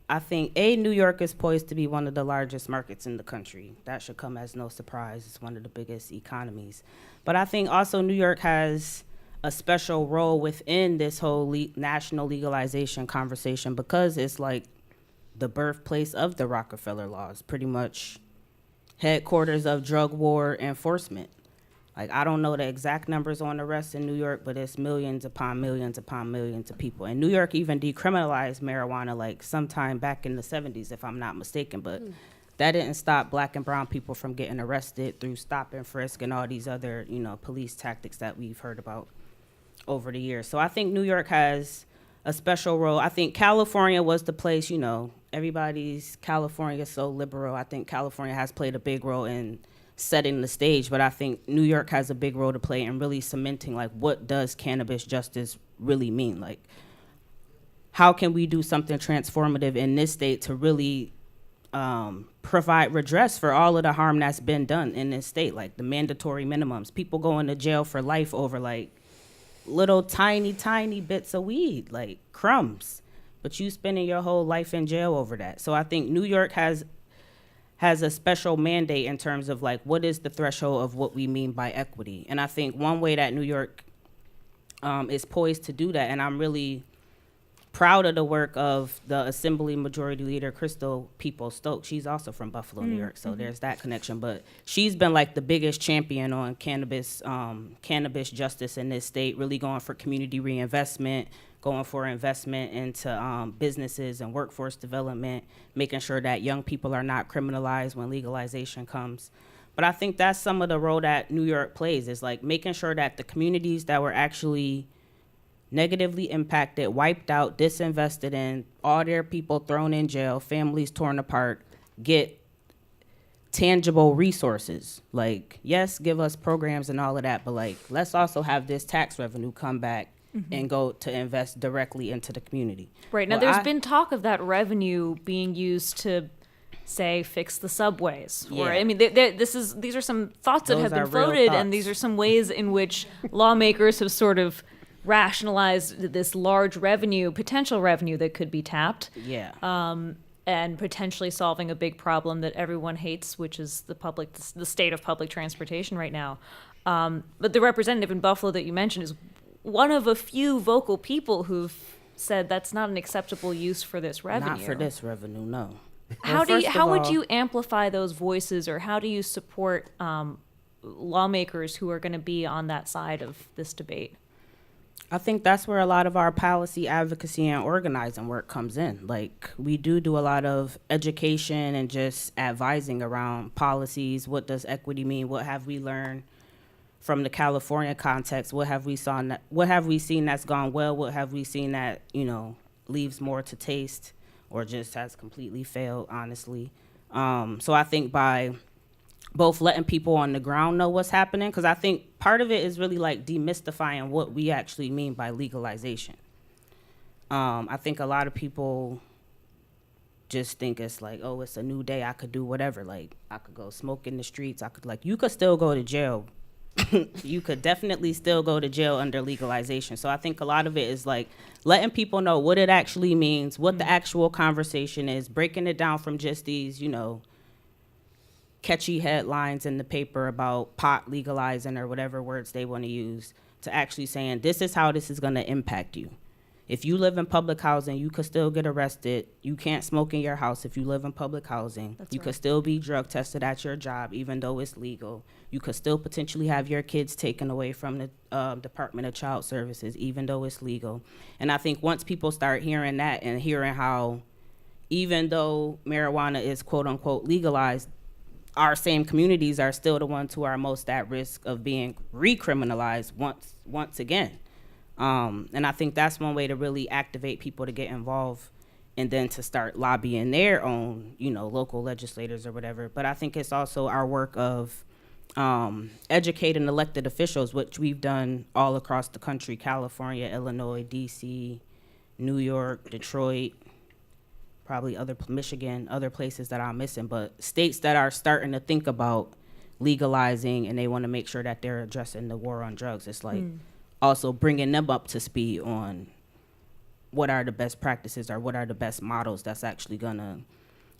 I think, New York is poised to be one of the largest markets in the country. That should come as no surprise. It's one of the biggest economies. But I think also New York has a special role within this whole national legalization conversation, because it's like the birthplace of the Rockefeller laws, pretty much headquarters of drug war enforcement. Like, I don't know the exact numbers on the rest in New York, but it's millions upon millions upon millions of people. And New York even decriminalized marijuana like sometime back in the 70s, if I'm not mistaken. But that didn't stop black and brown people from getting arrested through stop and frisk and all these other, police tactics that we've heard about over the years. So I think New York has a special role. I think California was the place, California is so liberal. I think California has played a big role in setting the stage, but I think New York has a big role to play in really cementing, like, what does cannabis justice really mean? Like, how can we do something transformative in this state to really provide redress for all of the harm that's been done in this state, like the mandatory minimums. People going to jail for life over like little tiny bits of weed, like crumbs, but you spending your whole life in jail over that. So I think New York has a special mandate in terms of like what is the threshold of what we mean by equity. And I think one way that New York is poised to do that, and I'm really proud of the work of the Assembly Majority Leader Crystal Peoples-Stokes. She's also from Buffalo, New York, so there's that connection. But she's been like the biggest champion on cannabis justice in this state, really going for community reinvestment, going for investment into businesses and workforce development, making sure that young people are not criminalized when legalization comes. But I think that's some of the role that New York plays, is like making sure that the communities that were actually negatively impacted, wiped out, disinvested in, all their people thrown in jail, families torn apart, get tangible resources. Like, yes, give us programs and all of that, but like, let's also have this tax revenue come back and go to invest directly into the community. Right. Now, there's been talk of that revenue being used to, say, fix the subways. Yeah. Or, I mean, these are some thoughts that Those have been are real floated, thoughts. and these are some ways in which lawmakers have sort of rationalized this large potential revenue that could be tapped. Yeah. And potentially solving a big problem that everyone hates, which is the state of public transportation right now. But the representative in Buffalo that you mentioned is one of a few vocal people who've said that's not an acceptable use for this revenue. Not for this revenue, no. How Well, how would you amplify those voices, or how do you support lawmakers who are going to be on that side of this debate? I think that's where a lot of our policy advocacy and organizing work comes in. Like, we do a lot of education and just advising around policies. What does equity mean? What have we learned from the California context? What have we seen that's gone well? What have we seen that, leaves more to taste or just has completely failed, honestly? So I think by both letting people on the ground know what's happening, because I think part of it is really like demystifying what we actually mean by legalization. I think a lot of people just think it's like, oh, it's a new day, I could do whatever. Like, I could go smoke in the streets. You could still go to jail. You could definitely still go to jail under legalization. So I think a lot of it is like letting people know what it actually means, what the actual conversation is, breaking it down from just these, catchy headlines in the paper about pot legalizing or whatever words they want to use, to actually saying, this is how this is going to impact you. If you live in public housing, you could still get arrested. You can't smoke in your house if you live in public housing. That's you right. could still be drug tested at your job, even though it's legal. You could still potentially have your kids taken away from the Department of Child Services, even though it's legal. And I think once people start hearing that and hearing how, even though marijuana is quote unquote legalized, our same communities are still the ones who are most at risk of being recriminalized once again. And I think that's one way to really activate people to get involved, and then to start lobbying their own, local legislators or whatever. But I think it's also our work of educating elected officials, which we've done all across the country: California, Illinois, DC, New York, Detroit, probably Michigan, other places that I'm missing, but states that are starting to think about legalizing, and they want to make sure that they're addressing the war on drugs. It's like also bringing them up to speed on what are the best practices or what are the best models that's actually gonna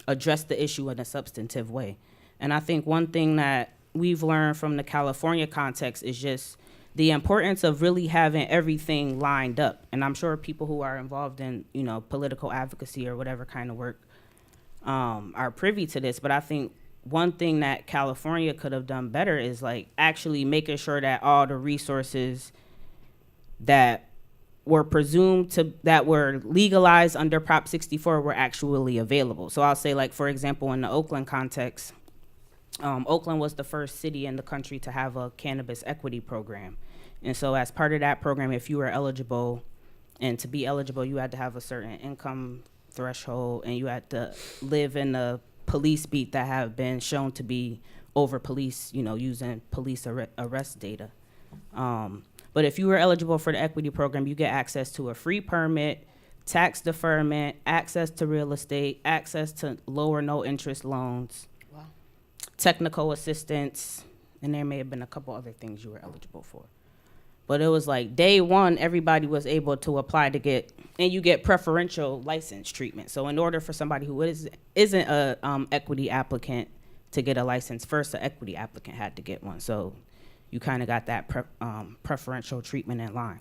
address the issue in a substantive way. And I think one thing that we've learned from the California context is just the importance of really having everything lined up. And I'm sure people who are involved in, political advocacy or whatever kind of work are privy to this. But I think one thing that California could have done better is like actually making sure that all the resources that were that were legalized under Prop 64 were actually available. So I'll say, like, for example, in the Oakland context, Oakland was the first city in the country to have a cannabis equity program. And so as part of that program, if you were eligible, and to be eligible, you had to have a certain income threshold, and you had to live in a police beat that have been shown to be over police, using police arrest data. But if you were eligible for the equity program, you get access to a free permit, tax deferment, access to real estate, access to lower no interest loans, Wow. technical assistance, and there may have been a couple other things you were eligible for. But it was like day one, everybody was able to apply to get, and you get preferential license treatment. So in order for somebody who isn't a equity applicant to get a license, first the equity applicant had to get one. So you kind of got that preferential treatment in line.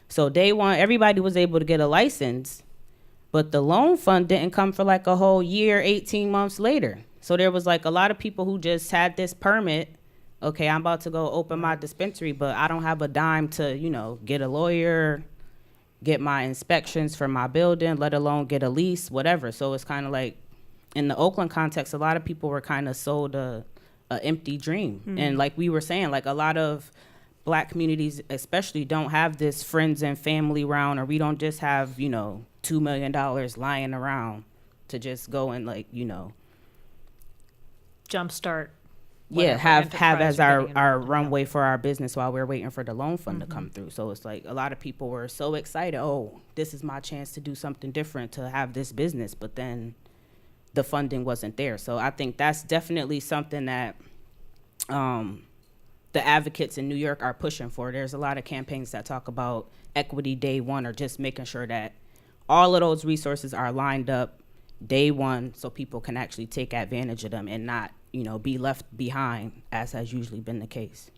So day one, everybody was able to get a license, but the loan fund didn't come for like a whole year, 18 months later. So there was like a lot of people who just had this permit. Okay, I'm about to go open my dispensary, but I don't have a dime to, get a lawyer, get my inspections for my building, let alone get a lease, whatever. So it's kind of like, in the Oakland context, a lot of people were kind of sold a empty dream. And like we were saying, like a lot of Black communities especially don't have this friends and family round, or we don't just have, $2 million lying around to just go and Jumpstart. have as our Yeah. runway for our business while we're waiting for the loan fund to come through. So it's like a lot of people were so excited, oh, this is my chance to do something different, to have this business, but then the funding wasn't there. So I think that's definitely something that the advocates in New York are pushing for. There's a lot of campaigns that talk about equity day one, or just making sure that all of those resources are lined up day one so people can actually take advantage of them and not be left behind, as has usually been the case.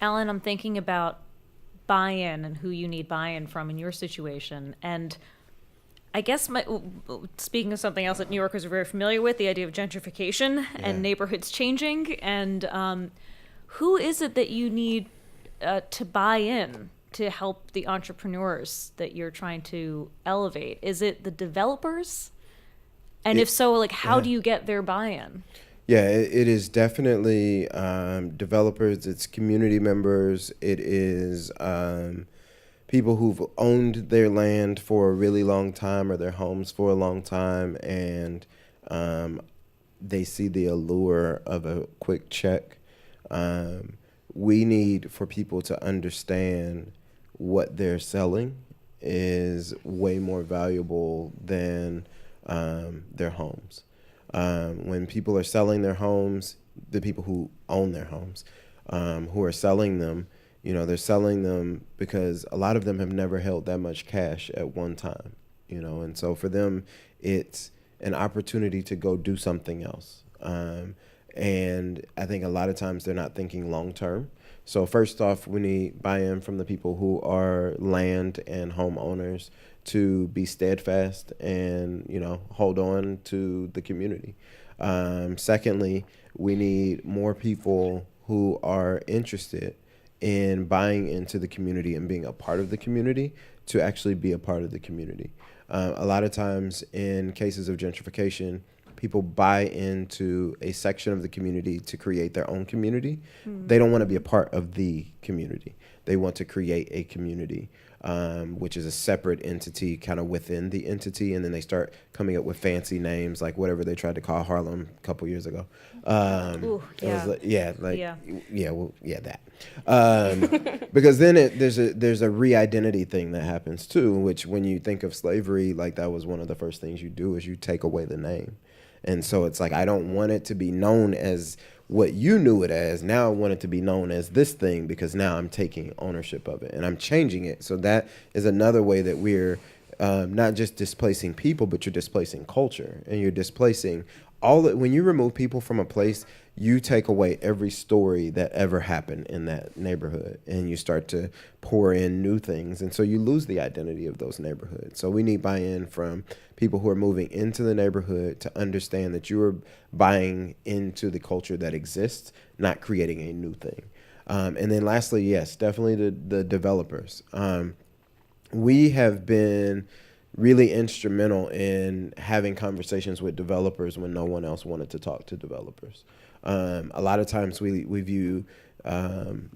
Alan, I'm thinking about buy-in and who you need buy-in from in your situation. And I guess speaking of something else that New Yorkers are very familiar with, the idea of gentrification and neighborhoods changing. And who is it that you need to buy in to help the entrepreneurs that you're trying to elevate? Is it the developers? And if so, how do you get their buy-in? Yeah, it is definitely developers. It's community members. It is people who've owned their land for a really long time, or their homes for a long time, and they see the allure of a quick check. We need for people to understand what they're selling is way more valuable than their homes. When people are selling their homes, the people who own their homes, who are selling them, they're selling them because a lot of them have never held that much cash at one time, and so for them, it's an opportunity to go do something else. And I think a lot of times they're not thinking long term. So first off, we need buy-in from the people who are land and homeowners to be steadfast and, hold on to the community. Secondly, we need more people who are interested in buying into the community and being a part of the community to actually be a part of the community. A lot of times in cases of gentrification, people buy into a section of the community to create their own community. They don't want to be a part of the community. They want to create a community, which is a separate entity kind of within the entity. And then they start coming up with fancy names, like whatever they tried to call Harlem a couple years ago. That. Because then there's a re-identity thing that happens too, which when you think of slavery, like that was one of the first things you do is you take away the name. And so it's like, I don't want it to be known as what you knew it as. Now I want it to be known as this thing, because now I'm taking ownership of it and I'm changing it. So that is another way that we're not just displacing people, but you're displacing culture, and you're displacing when you remove people from a place, you take away every story that ever happened in that neighborhood, and you start to pour in new things. And so you lose the identity of those neighborhoods. So we need buy-in from people who are moving into the neighborhood to understand that you are buying into the culture that exists, not creating a new thing. And then lastly, yes, definitely the developers. We have been really instrumental in having conversations with developers when no one else wanted to talk to developers. A lot of times we view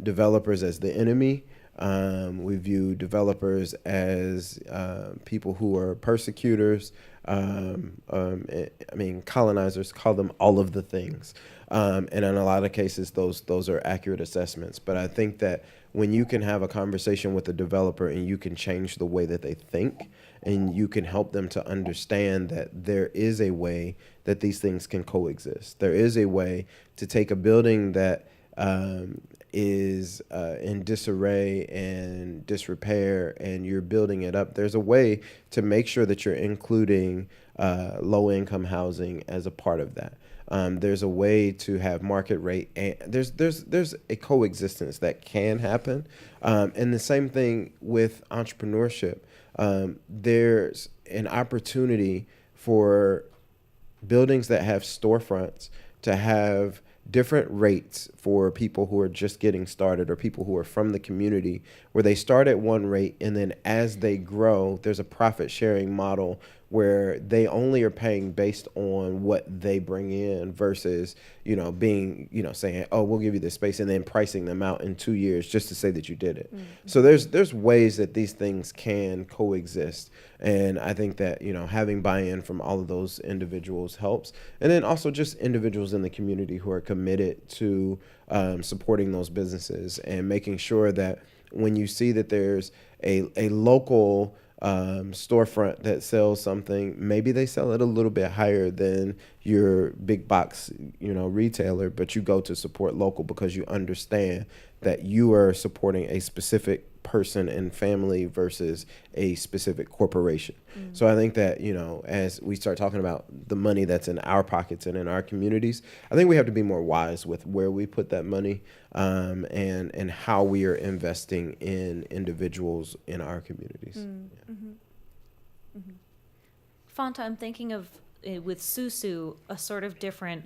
developers as the enemy, We view developers as people who are persecutors. Colonizers call them all of the things. And in a lot of cases, those are accurate assessments. But I think that when you can have a conversation with a developer and you can change the way that they think, and you can help them to understand that there is a way that these things can coexist. There is a way to take a building that is in disarray and disrepair, and you're building it up. There's a way to make sure that you're including low-income housing as a part of that. There's a way to have market rate, and there's a coexistence that can happen. And the same thing with entrepreneurship. There's an opportunity for buildings that have storefronts to have different rates for people who are just getting started or people who are from the community, where they start at one rate, and then as they grow, there's a profit sharing model where they only are paying based on what they bring in versus, being, saying, oh, we'll give you this space and then pricing them out in 2 years just to say that you did it. Mm-hmm. So there's ways that these things can coexist. And I think that, having buy-in from all of those individuals helps. And then also just individuals in the community who are committed to supporting those businesses and making sure that when you see that there's a local storefront that sells something, maybe they sell it a little bit higher than your big box, retailer, but you go to support local because you understand that you are supporting a specific person and family versus a specific corporation. Mm. So I think that, as we start talking about the money that's in our pockets and in our communities, I think we have to be more wise with where we put that money, and how we are investing in individuals in our communities. Mm. Yeah. Mm-hmm. Mm-hmm. Fonta, I'm thinking of, with Sou Sou, a sort of different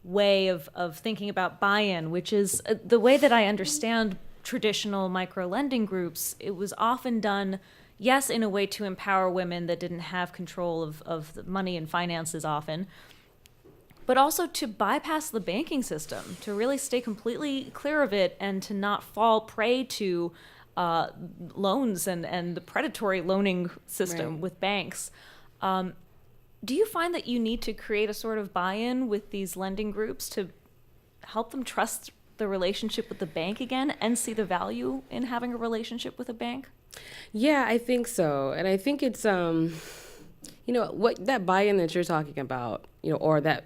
way of thinking about buy-in, which is the way that I understand traditional micro-lending groups. It was often done, yes, in a way to empower women that didn't have control of the money and finances often, but also to bypass the banking system, to really stay completely clear of it and to not fall prey to loans and the predatory loaning system with banks. Do you find that you need to create a sort of buy-in with these lending groups to help them trust the relationship with the bank again and see the value in having a relationship with a bank? Yeah, I think so. And I think it's, what that buy-in that you're talking about, or that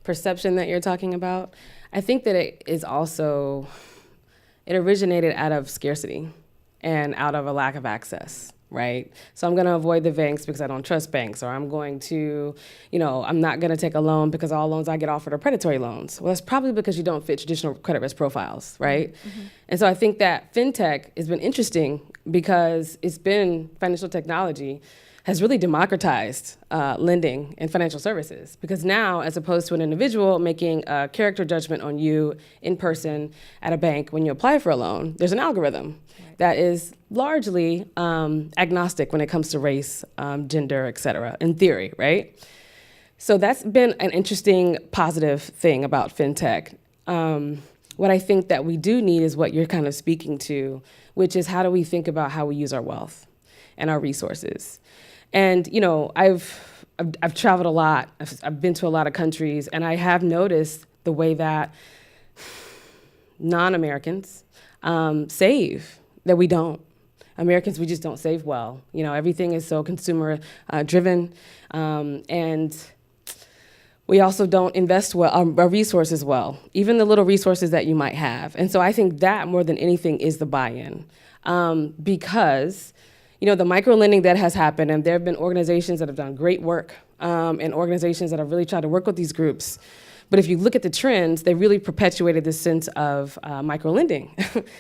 perception that you're talking about, I think that it originated out of scarcity and out of a lack of access. Right? So I'm going to avoid the banks because I don't trust banks, or I'm going to, I'm not going to take a loan because all loans I get offered are predatory loans. Well, that's probably because you don't fit traditional credit risk profiles, right? Mm-hmm. And so I think that fintech has been interesting because financial technology has really democratized lending and financial services, because now, as opposed to an individual making a character judgment on you in person at a bank when you apply for a loan, there's an algorithm that is largely agnostic when it comes to race, gender, et cetera, in theory, right? So that's been an interesting positive thing about fintech. What I think that we do need is what you're kind of speaking to, which is how do we think about how we use our wealth and our resources? And, I've traveled a lot. I've been to a lot of countries, and I have noticed the way that non-Americans save, that we don't. Americans, we just don't save well. Everything is so consumer driven, and we also don't invest well our resources well, even the little resources that you might have. And so I think that more than anything is the buy-in, because the micro-lending that has happened, and there have been organizations that have done great work, and organizations that have really tried to work with these groups. But if you look at the trends, they really perpetuated this sense of micro-lending.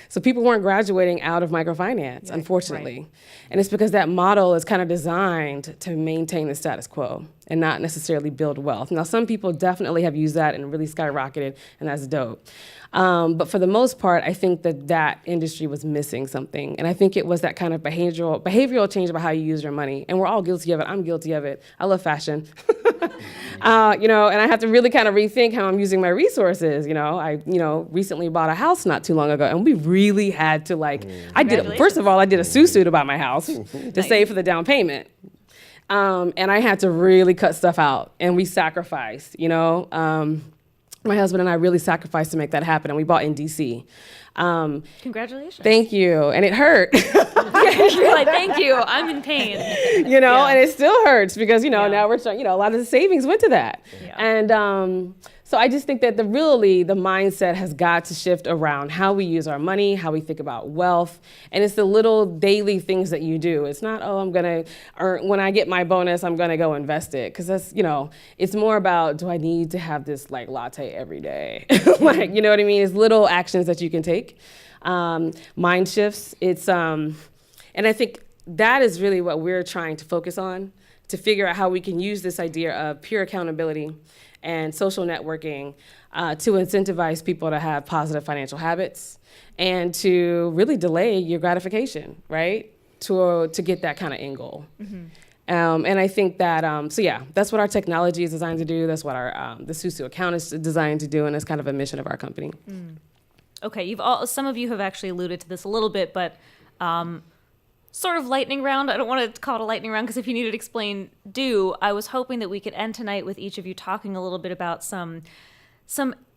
So people weren't graduating out of microfinance, unfortunately. Right. And it's because that model is kind of designed to maintain the status quo and not necessarily build wealth. Now, some people definitely have used that and really skyrocketed, and that's dope. But for the most part, I think that industry was missing something. And I think it was that kind of behavioral change about how you use your money. And we're all guilty of it. I'm guilty of it. I love fashion. And I have to really kind of rethink how I'm using my resources. I recently bought a house not too long ago, and we really had to first of all, I did a Sou Sou to buy my house to save for the down payment. And I had to really cut stuff out, and we sacrificed, my husband and I really sacrificed to make that happen, and we bought in DC. Congratulations. Thank you. And it hurt. You're like, thank you. I'm in pain. And it still hurts because, now we're trying, a lot of the savings went to that. Yeah. And so I just think that the mindset has got to shift around how we use our money, how we think about wealth. And it's the little daily things that you do. It's not, I'm going to earn, when I get my bonus, I'm going to go invest it. Because that's, it's more about, do I need to have this latte every day? You know what I mean? It's little actions that you can take. Mind shifts. And I think that is really what we're trying to focus on, to figure out how we can use this idea of peer accountability and social networking to incentivize people to have positive financial habits and to really delay your gratification, right? To get that kind of end goal. Mm-hmm. And I think that, that's what our technology is designed to do. That's what our the Sou Sou account is designed to do, and it's kind of a mission of our company. Mm. Okay, some of you have actually alluded to this a little bit, but sort of lightning round. I don't want to call it a lightning round because if you need it explained, do. I was hoping that we could end tonight with each of you talking a little bit about some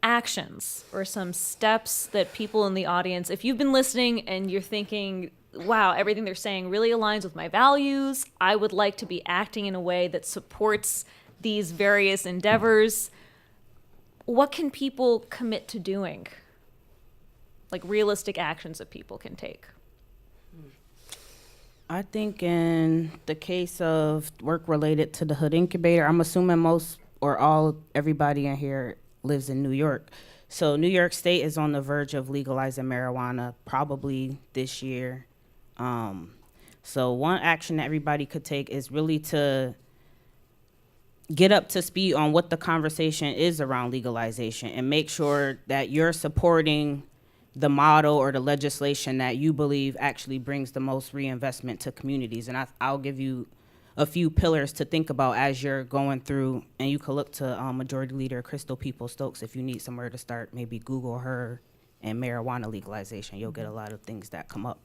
actions or some steps that people in the audience, if you've been listening and you're thinking, wow, everything they're saying really aligns with my values, I would like to be acting in a way that supports these various endeavors. What can people commit to doing? Like realistic actions that people can take. I think in the case of work related to the Hood Incubator, I'm assuming everybody in here lives in New York. So New York State is on the verge of legalizing marijuana probably this year. So one action that everybody could take is really to get up to speed on what the conversation is around legalization and make sure that you're supporting the model or the legislation that you believe actually brings the most reinvestment to communities. And I'll give you a few pillars to think about as you're going through, and you can look to Majority Leader Crystal Peoples-Stokes if you need somewhere to start. Maybe Google her and marijuana legalization. You'll get a lot of things that come up.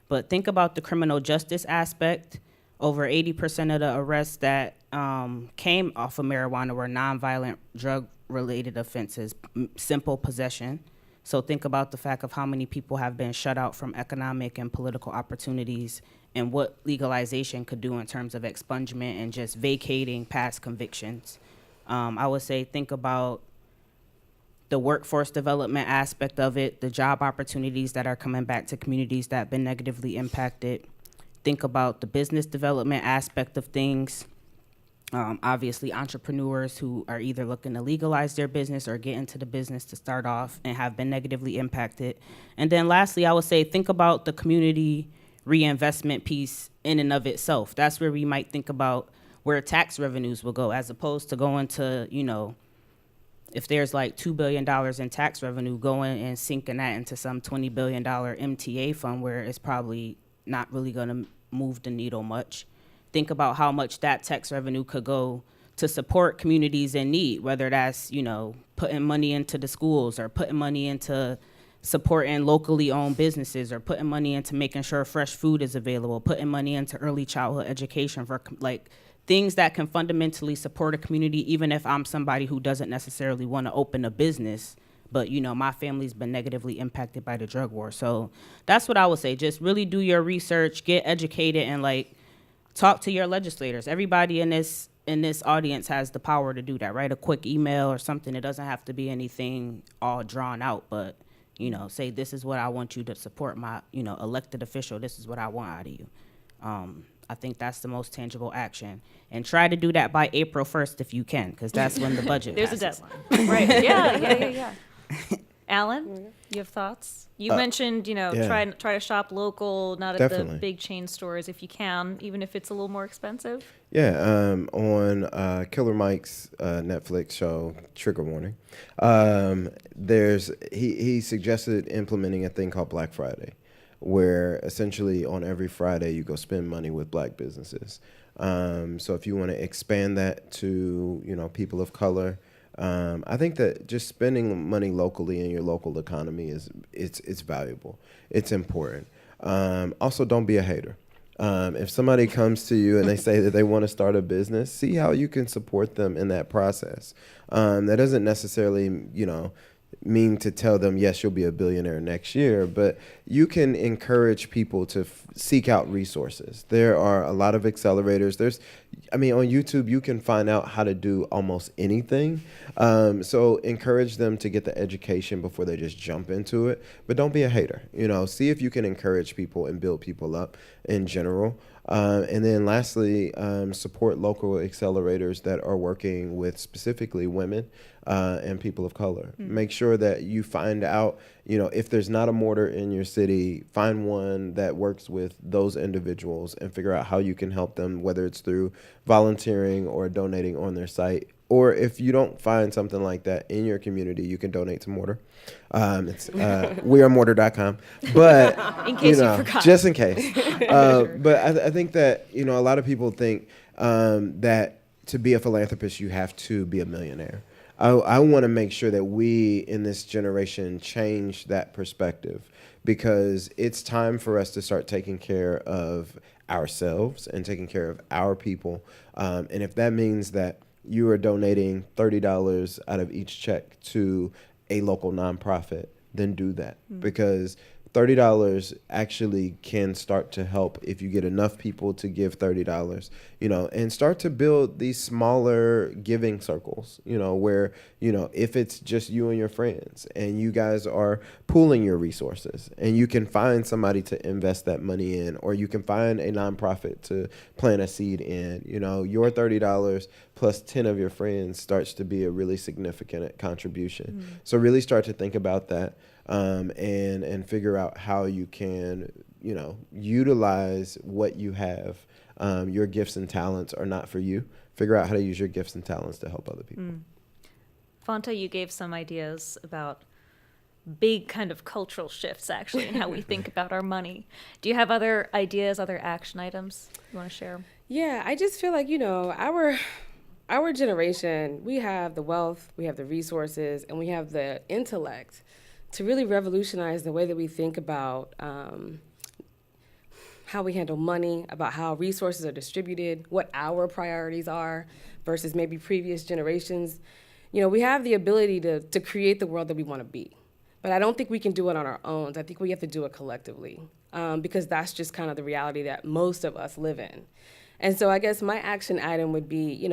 But think about the criminal justice aspect. Over 80% of the arrests that came off of marijuana were nonviolent drug-related offenses, simple possession. So think about the fact of how many people have been shut out from economic and political opportunities and what legalization could do in terms of expungement and just vacating past convictions. I would say think about the workforce development aspect of it, the job opportunities that are coming back to communities that have been negatively impacted. Think about the business development aspect of things. Obviously, entrepreneurs who are either looking to legalize their business or get into the business to start off and have been negatively impacted. And then lastly, I would say think about the community reinvestment piece in and of itself. That's where we might think about where tax revenues will go, as opposed to going to, if there's like $2 billion in tax revenue, going and sinking that into some $20 billion MTA fund where it's probably not really going to move the needle much. Think about how much that tax revenue could go to support communities in need, whether that's, putting money into the schools or putting money into supporting locally owned businesses or putting money into making sure fresh food is available, putting money into early childhood education for things that can fundamentally support a community, even if I'm somebody who doesn't necessarily want to open a business, but my family's been negatively impacted by the drug war. So that's what I would say. Just really do your research, get educated, and talk to your legislators. Everybody in this audience has the power to do that. Write a quick email or something. It doesn't have to be anything all drawn out, but say, this is what I want you to support my, elected official. This is what I want out of you. I think that's the most tangible action. And try to do that by April 1st if you can, because that's when the budget There's passes. a deadline. Right. Yeah. Alan, you have thoughts? You mentioned, try to shop local, not at the big chain stores if you can, even if it's a little more expensive. Yeah, on Killer Mike's Netflix show, Trigger Warning, he suggested implementing a thing called Black Friday, where essentially on every Friday you go spend money with black businesses. So if you want to expand that to, people of color, I think that just spending money locally in your local economy it's valuable. It's important. Also, don't be a hater. If somebody comes to you and they say that they want to start a business, see how you can support them in that process. That doesn't necessarily, mean to tell them, yes, you'll be a billionaire next year, but you can encourage people to seek out resources. There are a lot of accelerators. On YouTube, you can find out how to do almost anything. So encourage them to get the education before they just jump into it, but don't be a hater. See if you can encourage people and build people up in general. And then lastly, support local accelerators that are working with specifically women and people of color. Make sure that you find out, if there's not a mortar in your city, find one that works with those individuals and figure out how you can help them, whether it's through volunteering or donating on their site. Or if you don't find something like that in your community, you can donate to Mortar. It's wearemortar.com. But in case you forgot. Just in case. But I think that a lot of people think that to be a philanthropist you have to be a millionaire. I want to make sure that we in this generation change that perspective, because it's time for us to start taking care of ourselves and taking care of our people. And if that means that you are donating $30 out of each check to a local nonprofit, then do that. Because $30 actually can start to help if you get enough people to give $30, and start to build these smaller giving circles, where, if it's just you and your friends and you guys are pooling your resources and you can find somebody to invest that money in, or you can find a nonprofit to plant a seed in, your $30 plus 10 of your friends starts to be a really significant contribution. So really start to think about that. And figure out how you can, utilize what you have. Your gifts and talents are not for you. Figure out how to use your gifts and talents to help other people. Fonta, you gave some ideas about big kind of cultural shifts, actually, in how we think about our money. Do you have other ideas, other action items you want to share? Yeah, I just feel like, our generation, we have the wealth, we have the resources, and we have the intellect to really revolutionize the way that we think about how we handle money, about how resources are distributed, what our priorities are versus maybe previous generations. We have the ability to create the world that we want to be. But I don't think we can do it on our own. I think we have to do it collectively, because that's just kind of the reality that most of us live in. And so I guess my action item would be,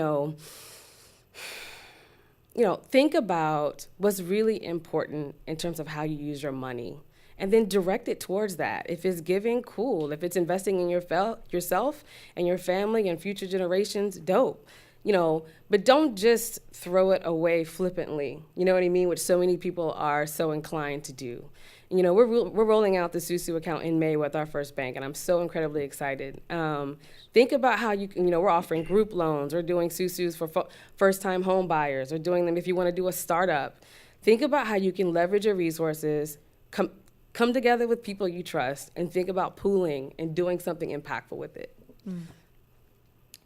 think about what's really important in terms of how you use your money, and then direct it towards that. If it's giving, cool. If it's investing in yourself and your family and future generations, dope. But don't just throw it away flippantly. You know what I mean? Which so many people are so inclined to do. We're rolling out the Sou Sou account in May with our first bank, and I'm so incredibly excited. Think about how you can, we're offering group loans. We're doing Sou Sous for first-time home buyers. We're doing them if you want to do a startup. Think about how you can leverage your resources, come together with people you trust, and think about pooling and doing something impactful with it.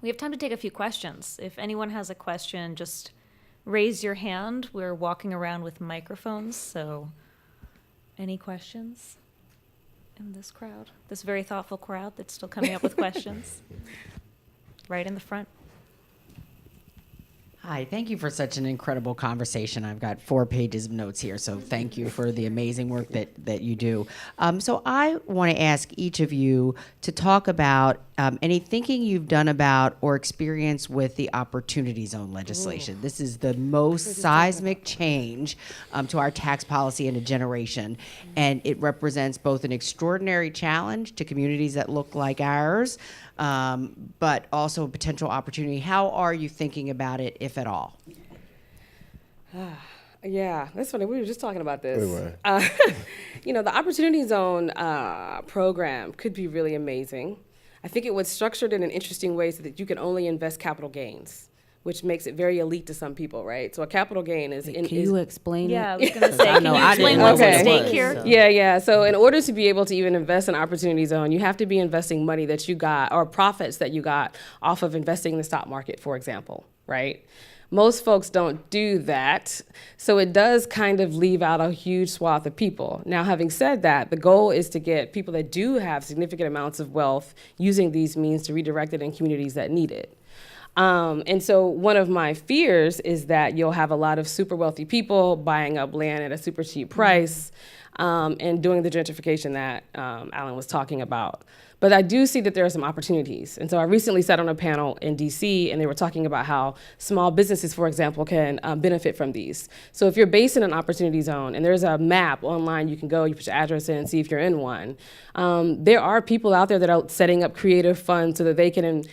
We have time to take a few questions. If anyone has a question, just raise your hand. We're walking around with microphones, so any questions in this crowd? This very thoughtful crowd that's still coming up with questions? Right in the front. Hi, thank you for such an incredible conversation. I've got 4 pages of notes here, so thank you for the amazing work that you do. So I want to ask each of you to talk about any thinking you've done about or experience with the Opportunity Zone legislation. This is the most seismic change to our tax policy in a generation, and it represents both an extraordinary challenge to communities that look like ours, but also a potential opportunity. How are you thinking about it, if at all? Yeah, that's funny. We were just talking about this. We were. The Opportunity Zone program could be really amazing. I think it was structured in an interesting way so that you can only invest capital gains, which makes it very elite to some people, right? So a capital gain is... Can you explain Yeah, I it? was going to say, I can know you I explain didn't what's know at what it stake was, here? so. Yeah. So in order to be able to even invest in Opportunity Zone, you have to be investing money that you got or profits that you got off of investing in the stock market, for example, right? Most folks don't do that. So it does kind of leave out a huge swath of people. Now, having said that, the goal is to get people that do have significant amounts of wealth using these means to redirect it in communities that need it. And so one of my fears is that you'll have a lot of super wealthy people buying up land at a super cheap price and doing the gentrification that Alan was talking about. But I do see that there are some opportunities. And so I recently sat on a panel in DC and they were talking about how small businesses, for example, can benefit from these. So if you're based in an opportunity zone and there's a map online, you can go, you put your address in and see if you're in one. There are people out there that are setting up creative funds so that they can,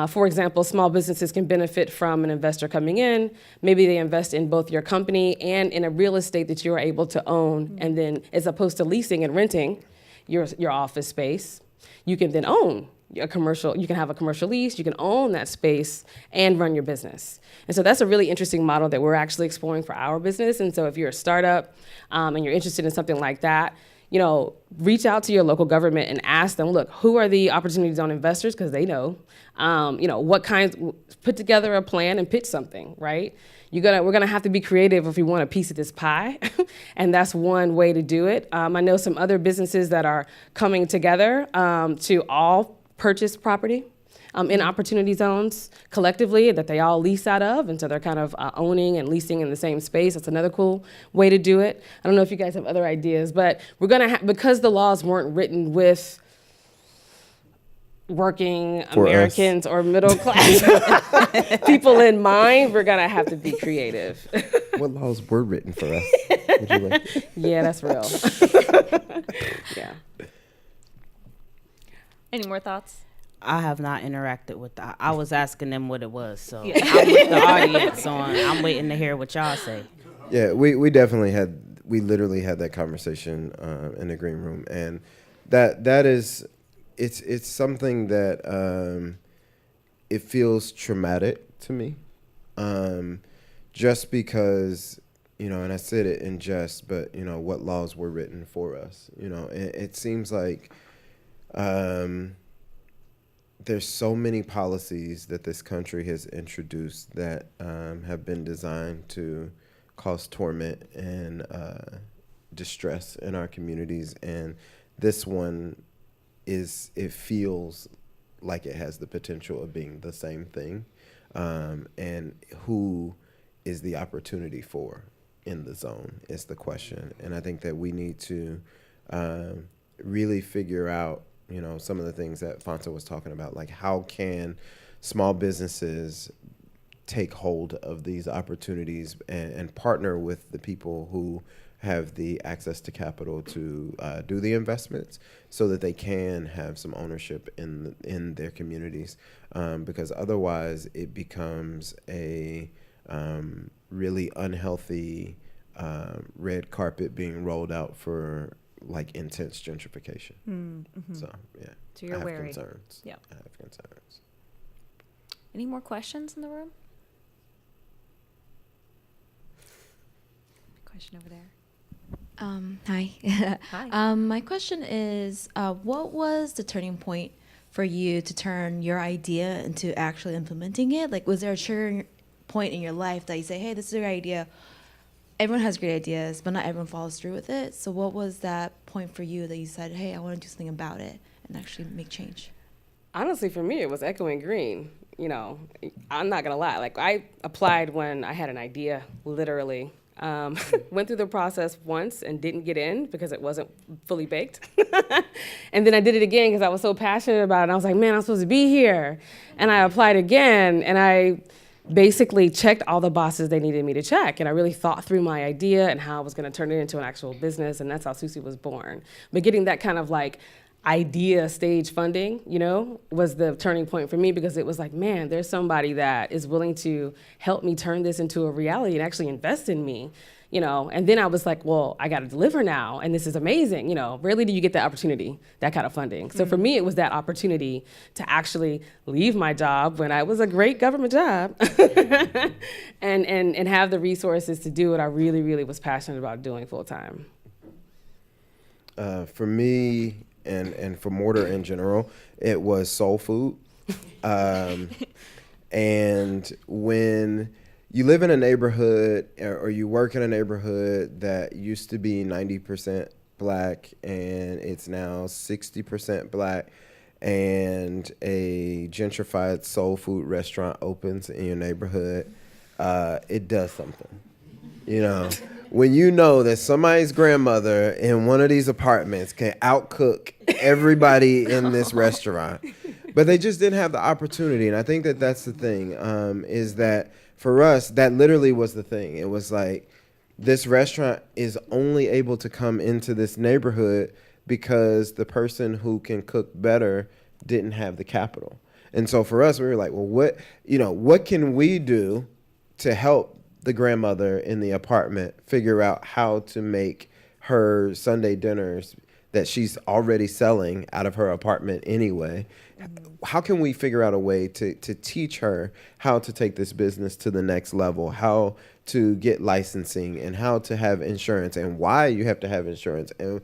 for example, small businesses can benefit from an investor coming in. Maybe they invest in both your company and in a real estate that you're able to own. And then as opposed to leasing and renting your office space, you can then own a commercial, you can have a commercial lease, you can own that space and run your business. And so that's a really interesting model that we're actually exploring for our business. And so if you're a startup and you're interested in something like that, you know, reach out to your local government and ask them, look, who are the Opportunity Zone investors? Because they know, you know, what kinds, put together a plan and pitch something, right? We're gonna have to be creative if we want a piece of this pie, and that's one way to do it. I know some other businesses that are coming together to all purchase property in opportunity zones collectively that they all lease out of, and so they're kind of owning and leasing in the same space. That's another cool way to do it. I don't know if you guys have other ideas, but we're gonna because the laws weren't written with working For Americans or middle class people in mind, we're gonna have to be creative. What laws were written for us? Would you like? Yeah, that's real. Yeah. Any more thoughts? I have not interacted with that. I was asking them what it was, so I'm with the audience on. I'm waiting to hear what y'all say. Yeah, we definitely we literally had that conversation in the green room, and that is, it's something that it feels traumatic to me, just because, you know, and I said it in jest, but you know what laws were written for us. You know, it seems like there's so many policies that this country has introduced that have been designed to cause torment and distress in our communities, and this one it feels like it has the potential of being the same thing, and who is the opportunity for in the zone is the question. And I think that we need to really figure out, you know, some of the things that Fonta was talking about, like how can small businesses take hold of these opportunities and partner with the people who have the access to capital to do the investments, so that they can have some ownership in their communities, because otherwise it becomes a really unhealthy red carpet being rolled out for like intense gentrification. Mm-hmm. So yeah, So you're I have wary. concerns. Yeah. I have concerns. Any more questions in the room? Question over there. Hi. Hi. My question is, what was the turning point for you to turn your idea into actually implementing it? Like, was there a triggering point in your life that you say, hey, this is your idea? Everyone has great ideas, but not everyone follows through with it. So what was that point for you that you said, hey, I want to do something about it and actually make change? Honestly, for me, it was echoing Greene. You know, I'm not gonna lie. Like, I applied when I had an idea, literally. Went through the process once and didn't get in because it wasn't fully baked. And then I did it again because I was so passionate about it. And I was like, man, I'm supposed to be here. And I applied again, and I basically checked all the boxes they needed me to check. And I really thought through my idea and how I was going to turn it into an actual business. And that's how Sou Sou was born. But getting that kind of like idea stage funding, was the turning point for me, because it was like, man, there's somebody that is willing to help me turn this into a reality and actually invest in me. And then I was like, well, I got to deliver now, and this is amazing. Rarely do you get that opportunity, that kind of funding. So for me, it was that opportunity to actually leave my job when I was a great government job and have the resources to do what I really, really was passionate about doing full time. For me and for Mortar in general, it was soul food. And when you live in a neighborhood or you work in a neighborhood that used to be 90% black and it's now 60% black, and a gentrified soul food restaurant opens in your neighborhood, it does something. When you know that somebody's grandmother in one of these apartments can outcook everybody in this restaurant, but they just didn't have the opportunity. And I think that that's the thing, is that for us, that literally was the thing. It was like, this restaurant is only able to come into this neighborhood because the person who can cook better didn't have the capital. And so for us, we were like, well, what can we do to help the grandmother in the apartment figure out how to make her Sunday dinners that she's already selling out of her apartment anyway? How can we figure out a way to teach her how to take this business to the next level, how to get licensing and how to have insurance and why you have to have insurance and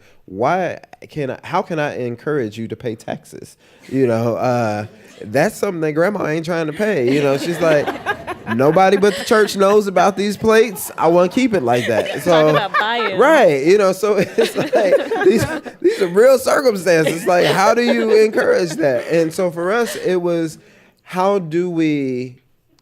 how can I encourage you to pay taxes? That's something that grandma ain't trying to pay. She's like, nobody but the church knows about these plates. I want to keep it like that. So, talk about buy-in. Right. So it's like these are real circumstances. Like, how do you encourage that? And so for us, it was, how do we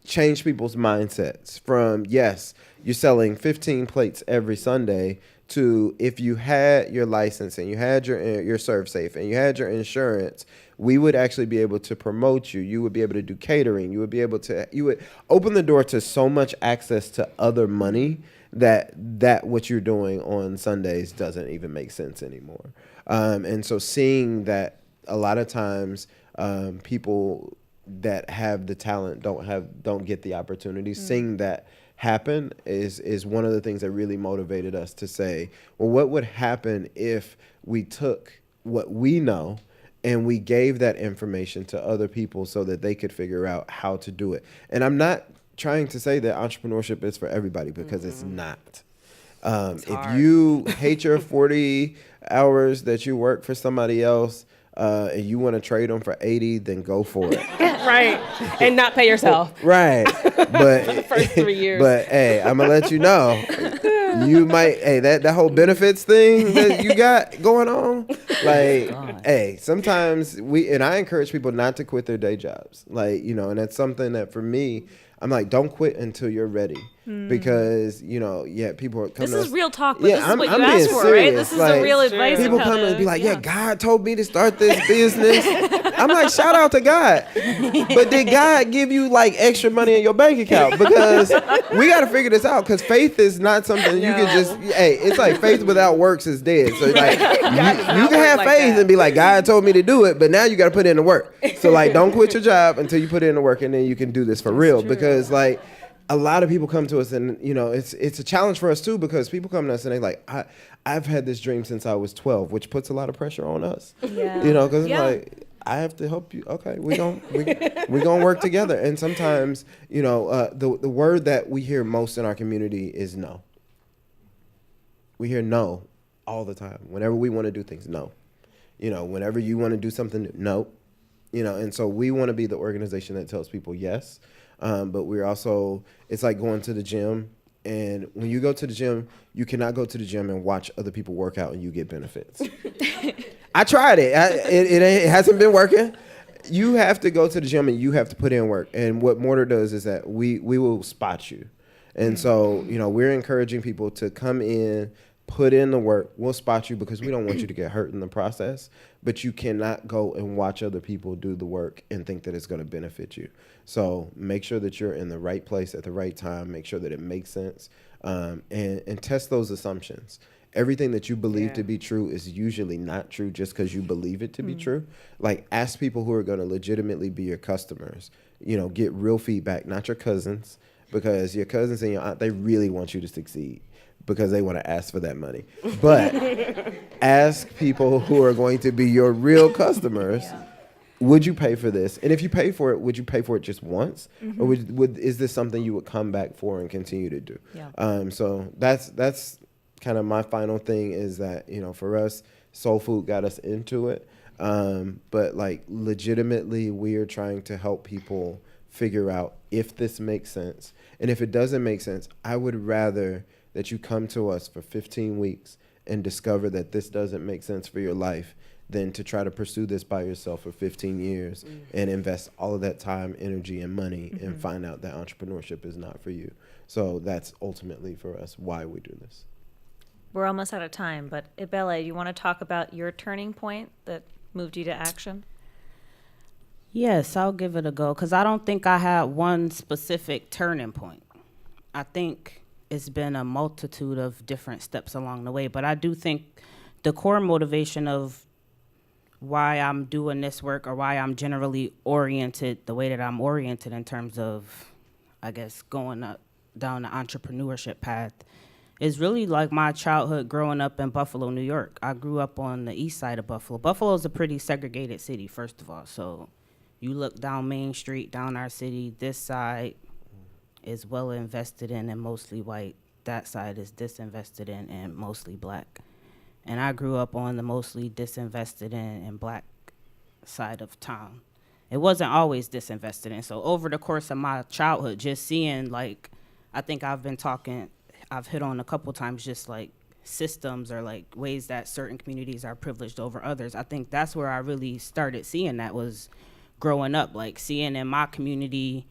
change people's mindsets from, yes, you're selling 15 plates every Sunday, to, if you had your license and you had your serve safe and you had your insurance, we would actually be able to promote you. You would be able to do catering. You would open the door to so much access to other money that what you're doing on Sundays doesn't even make sense anymore. And so seeing that a lot of times people that have the talent don't get the opportunity, seeing that happen is one of the things that really motivated us to say, well, what would happen if we took what we know and we gave that information to other people so that they could figure out how to do it? And I'm not trying to say that entrepreneurship is for everybody, because it's not. If you hate your 40 hours that you work for somebody else, and you want to trade them for 80, then go for it. Right. And not pay yourself. Right. But For the first 3 years. But hey, I'm gonna let you know, you might, that whole benefits thing that you got going on, like, hey, sometimes I encourage people not to quit their day jobs, like, and that's something that for me, I'm like, don't quit until you're ready. Because, people are coming. This is real talk, but this is I'm what you being asked for, serious. right? This is Like, the real advice. People of how come and to- be like, yeah, God told me to start this business. I'm like, shout out to God. But did God give you like extra money in your bank account? Because we got to figure this out, because faith is not something you can just, it's like faith without works is dead. So like, you can have faith and be like, God told me to do it, but now you got to put in the work. So like, don't quit your job until you put in the work, and then you can do this for real. Because like, a lot of people come to us, and it's a challenge for us too, because people come to us and they like, I've had this dream since I was 12, which puts a lot of pressure on us. Yeah. Because it's like, I have to help you. Okay, we gonna work together. And sometimes, the word that we hear most in our community is no. We hear no all the time. Whenever we want to do things, no. Whenever you want to do something, no. And so we want to be the organization that tells people yes. But we're also, it's like going to the gym. And when you go to the gym, you cannot go to the gym and watch other people work out and you get benefits. I tried it. It hasn't been working. You have to go to the gym and you have to put in work. And what Mortar does is that we will spot you. And so, we're encouraging people to come in, put in the work. We'll spot you because we don't want you to get hurt in the process. But you cannot go and watch other people do the work and think that it's going to benefit you. So make sure that you're in the right place at the right time. Make sure that it makes sense, and test those assumptions. everything that you believe Yeah. to be true is usually not true just because you believe it to be true. Like, ask people who are going to legitimately be your customers. Get real feedback, not your cousins, because your cousins and your aunt, they really want you to succeed because they want to ask for that money. But ask people who are going to be your real customers. Would you pay for this? And if you pay for it, would you pay for it just once, or is this something you would come back for and continue to do? Yeah. So that's kind of my final thing is that for us, soul food got us into it, but like legitimately, we are trying to help people figure out if this makes sense, and if it doesn't make sense, I would rather that you come to us for 15 weeks and discover that this doesn't make sense for your life than to try to pursue this by yourself for 15 years and invest all of that time, energy, and money and find out that entrepreneurship is not for you. So that's ultimately for us why we do this. We're almost out of time, but Ibele, you want to talk about your turning point that moved you to action? Yes, I'll give it a go because I don't think I had one specific turning point. I think it's been a multitude of different steps along the way, but I do think the core motivation of why I'm doing this work or why I'm generally oriented the way that I'm oriented in terms of, I guess, going up down the entrepreneurship path is really like my childhood growing up in Buffalo, New York. I grew up on the east side of Buffalo. Buffalo is a pretty segregated city, first of all. So you look down Main Street, down our city, this side is well invested in and mostly white. That side is disinvested in and mostly black. And I grew up on the mostly disinvested in and black side of town. It wasn't always disinvested in. So over the course of my childhood, just seeing, like, I think I've hit on a couple times just like systems or like ways that certain communities are privileged over others. I think that's where I really started seeing that was growing up, like seeing in my community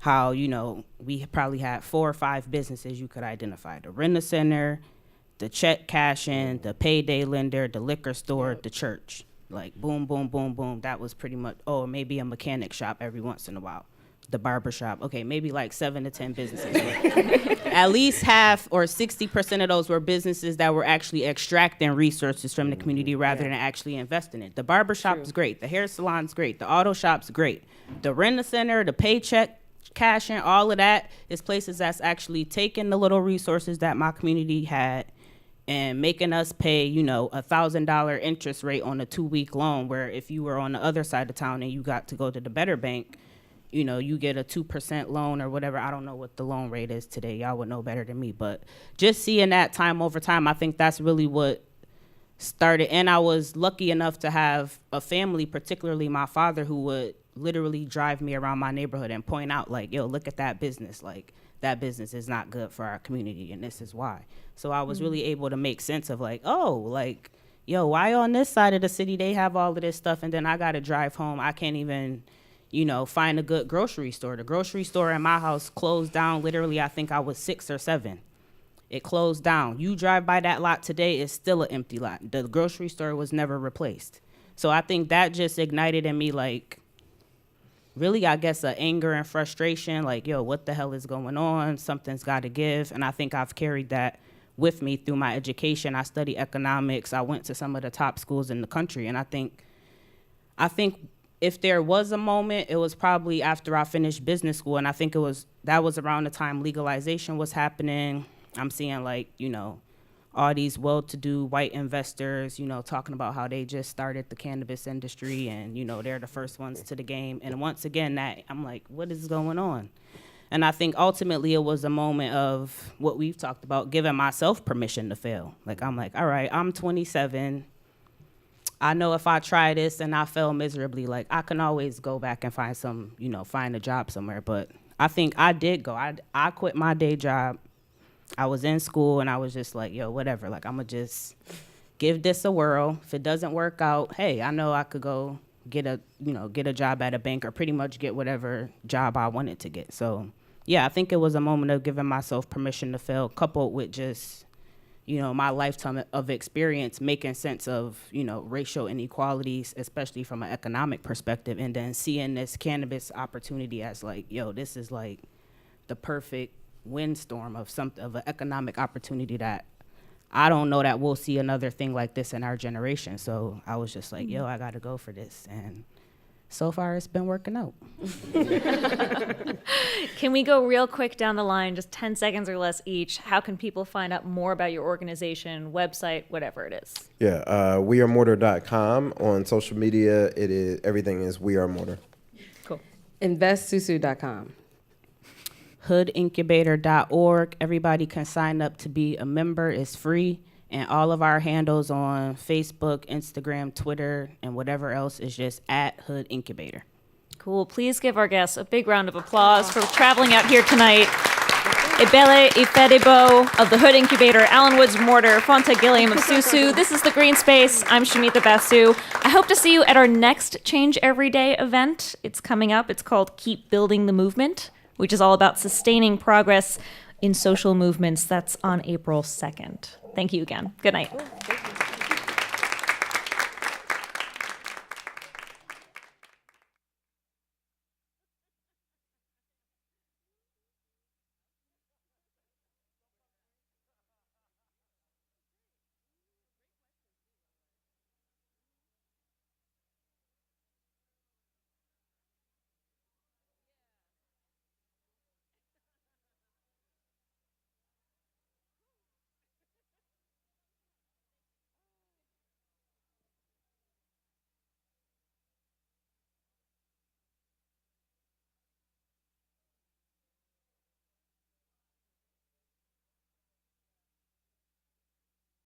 how, we probably had 4 or 5 businesses you could identify. The rent center, the check cashing, the payday lender, the liquor store, the church. Like boom, boom, boom, boom. That was pretty much, maybe a mechanic shop every once in a while. The barber shop. Okay, maybe like 7 to 10 businesses. At least half or 60% of those were businesses that were actually extracting resources from the community rather than actually investing in it. The barber shop is great. The hair salon's great. The auto shop's great. The rent center, the paycheck cashing, all of that is places that's actually taking the little resources that my community had and making us pay, $1,000 interest rate on a 2-week loan, where if you were on the other side of town and you got to go to the better bank, you get a 2% loan or whatever. I don't know what the loan rate is today. Y'all would know better than me. But just seeing that time over time, I think that's really what started. And I was lucky enough to have a family, particularly my father, who would literally drive me around my neighborhood and point out, like, yo, look at that business. Like, that business is not good for our community, and this is why. So I was really able to make sense of, like, why on this side of the city they have all of this stuff, and then I got to drive home. I can't even find a good grocery store. The grocery store in my house closed down literally, I think I was 6 or 7. It closed down. You drive by that lot today, it's still an empty lot. The grocery store was never replaced. So I think that just ignited in me, like, really, I guess, an anger and frustration, like, yo, what the hell is going on? Something's got to give. And I think I've carried that with me through my education. I studied economics. I went to some of the top schools in the country. And I think if there was a moment, it was probably after I finished business school. And I think that was around the time legalization was happening. I'm seeing, like, all these well-to-do white investors, talking about how they just started the cannabis industry and, they're the first ones to the game. And once again, I'm like, what is going on? And I think ultimately it was a moment of what we've talked about, giving myself permission to fail. Like, I'm like, all right, I'm 27. I know if I try this and I fail miserably, like, I can always go back and find find a job somewhere. But I think I did go. I quit my day job. I was in school and I was just like, yo, whatever. Like, I'm going to just give this a whirl. If it doesn't work out, hey, I know I could go get a job at a bank or pretty much get whatever job I wanted to get. So, yeah, I think it was a moment of giving myself permission to fail, coupled with just, my lifetime of experience making sense of, racial inequalities, especially from an economic perspective, and then seeing this cannabis opportunity as like, yo, this is like the perfect windstorm of an economic opportunity that I don't know that we'll see another thing like this in our generation. So I was just like, yo, I got to go for this. And so far, it's been working out. Can we go real quick down the line, just 10 seconds or less each? How can people find out more about your organization, website, whatever it is? Yeah, wearemortar.com. On social media, everything is We Are Mortar. Cool. InvestSouSou.com. hoodincubator.org. Everybody can sign up to be a member. It's free. And all of our handles on Facebook, Instagram, Twitter, and whatever else is just at Hood Incubator. Cool. Please give our guests a big round of applause for traveling out here tonight. Ebele Ifedibo of the Hood Incubator, Alan Woods Mortar, Fonta Gilliam of Sou Sou. This is the Greene Space. I'm Shumita Basu. I hope to see you at our next Change Every Day event. It's coming up. It's called Keep Building the Movement, which is all about sustaining progress in social movements. That's on April 2nd. Thank you again. Good night.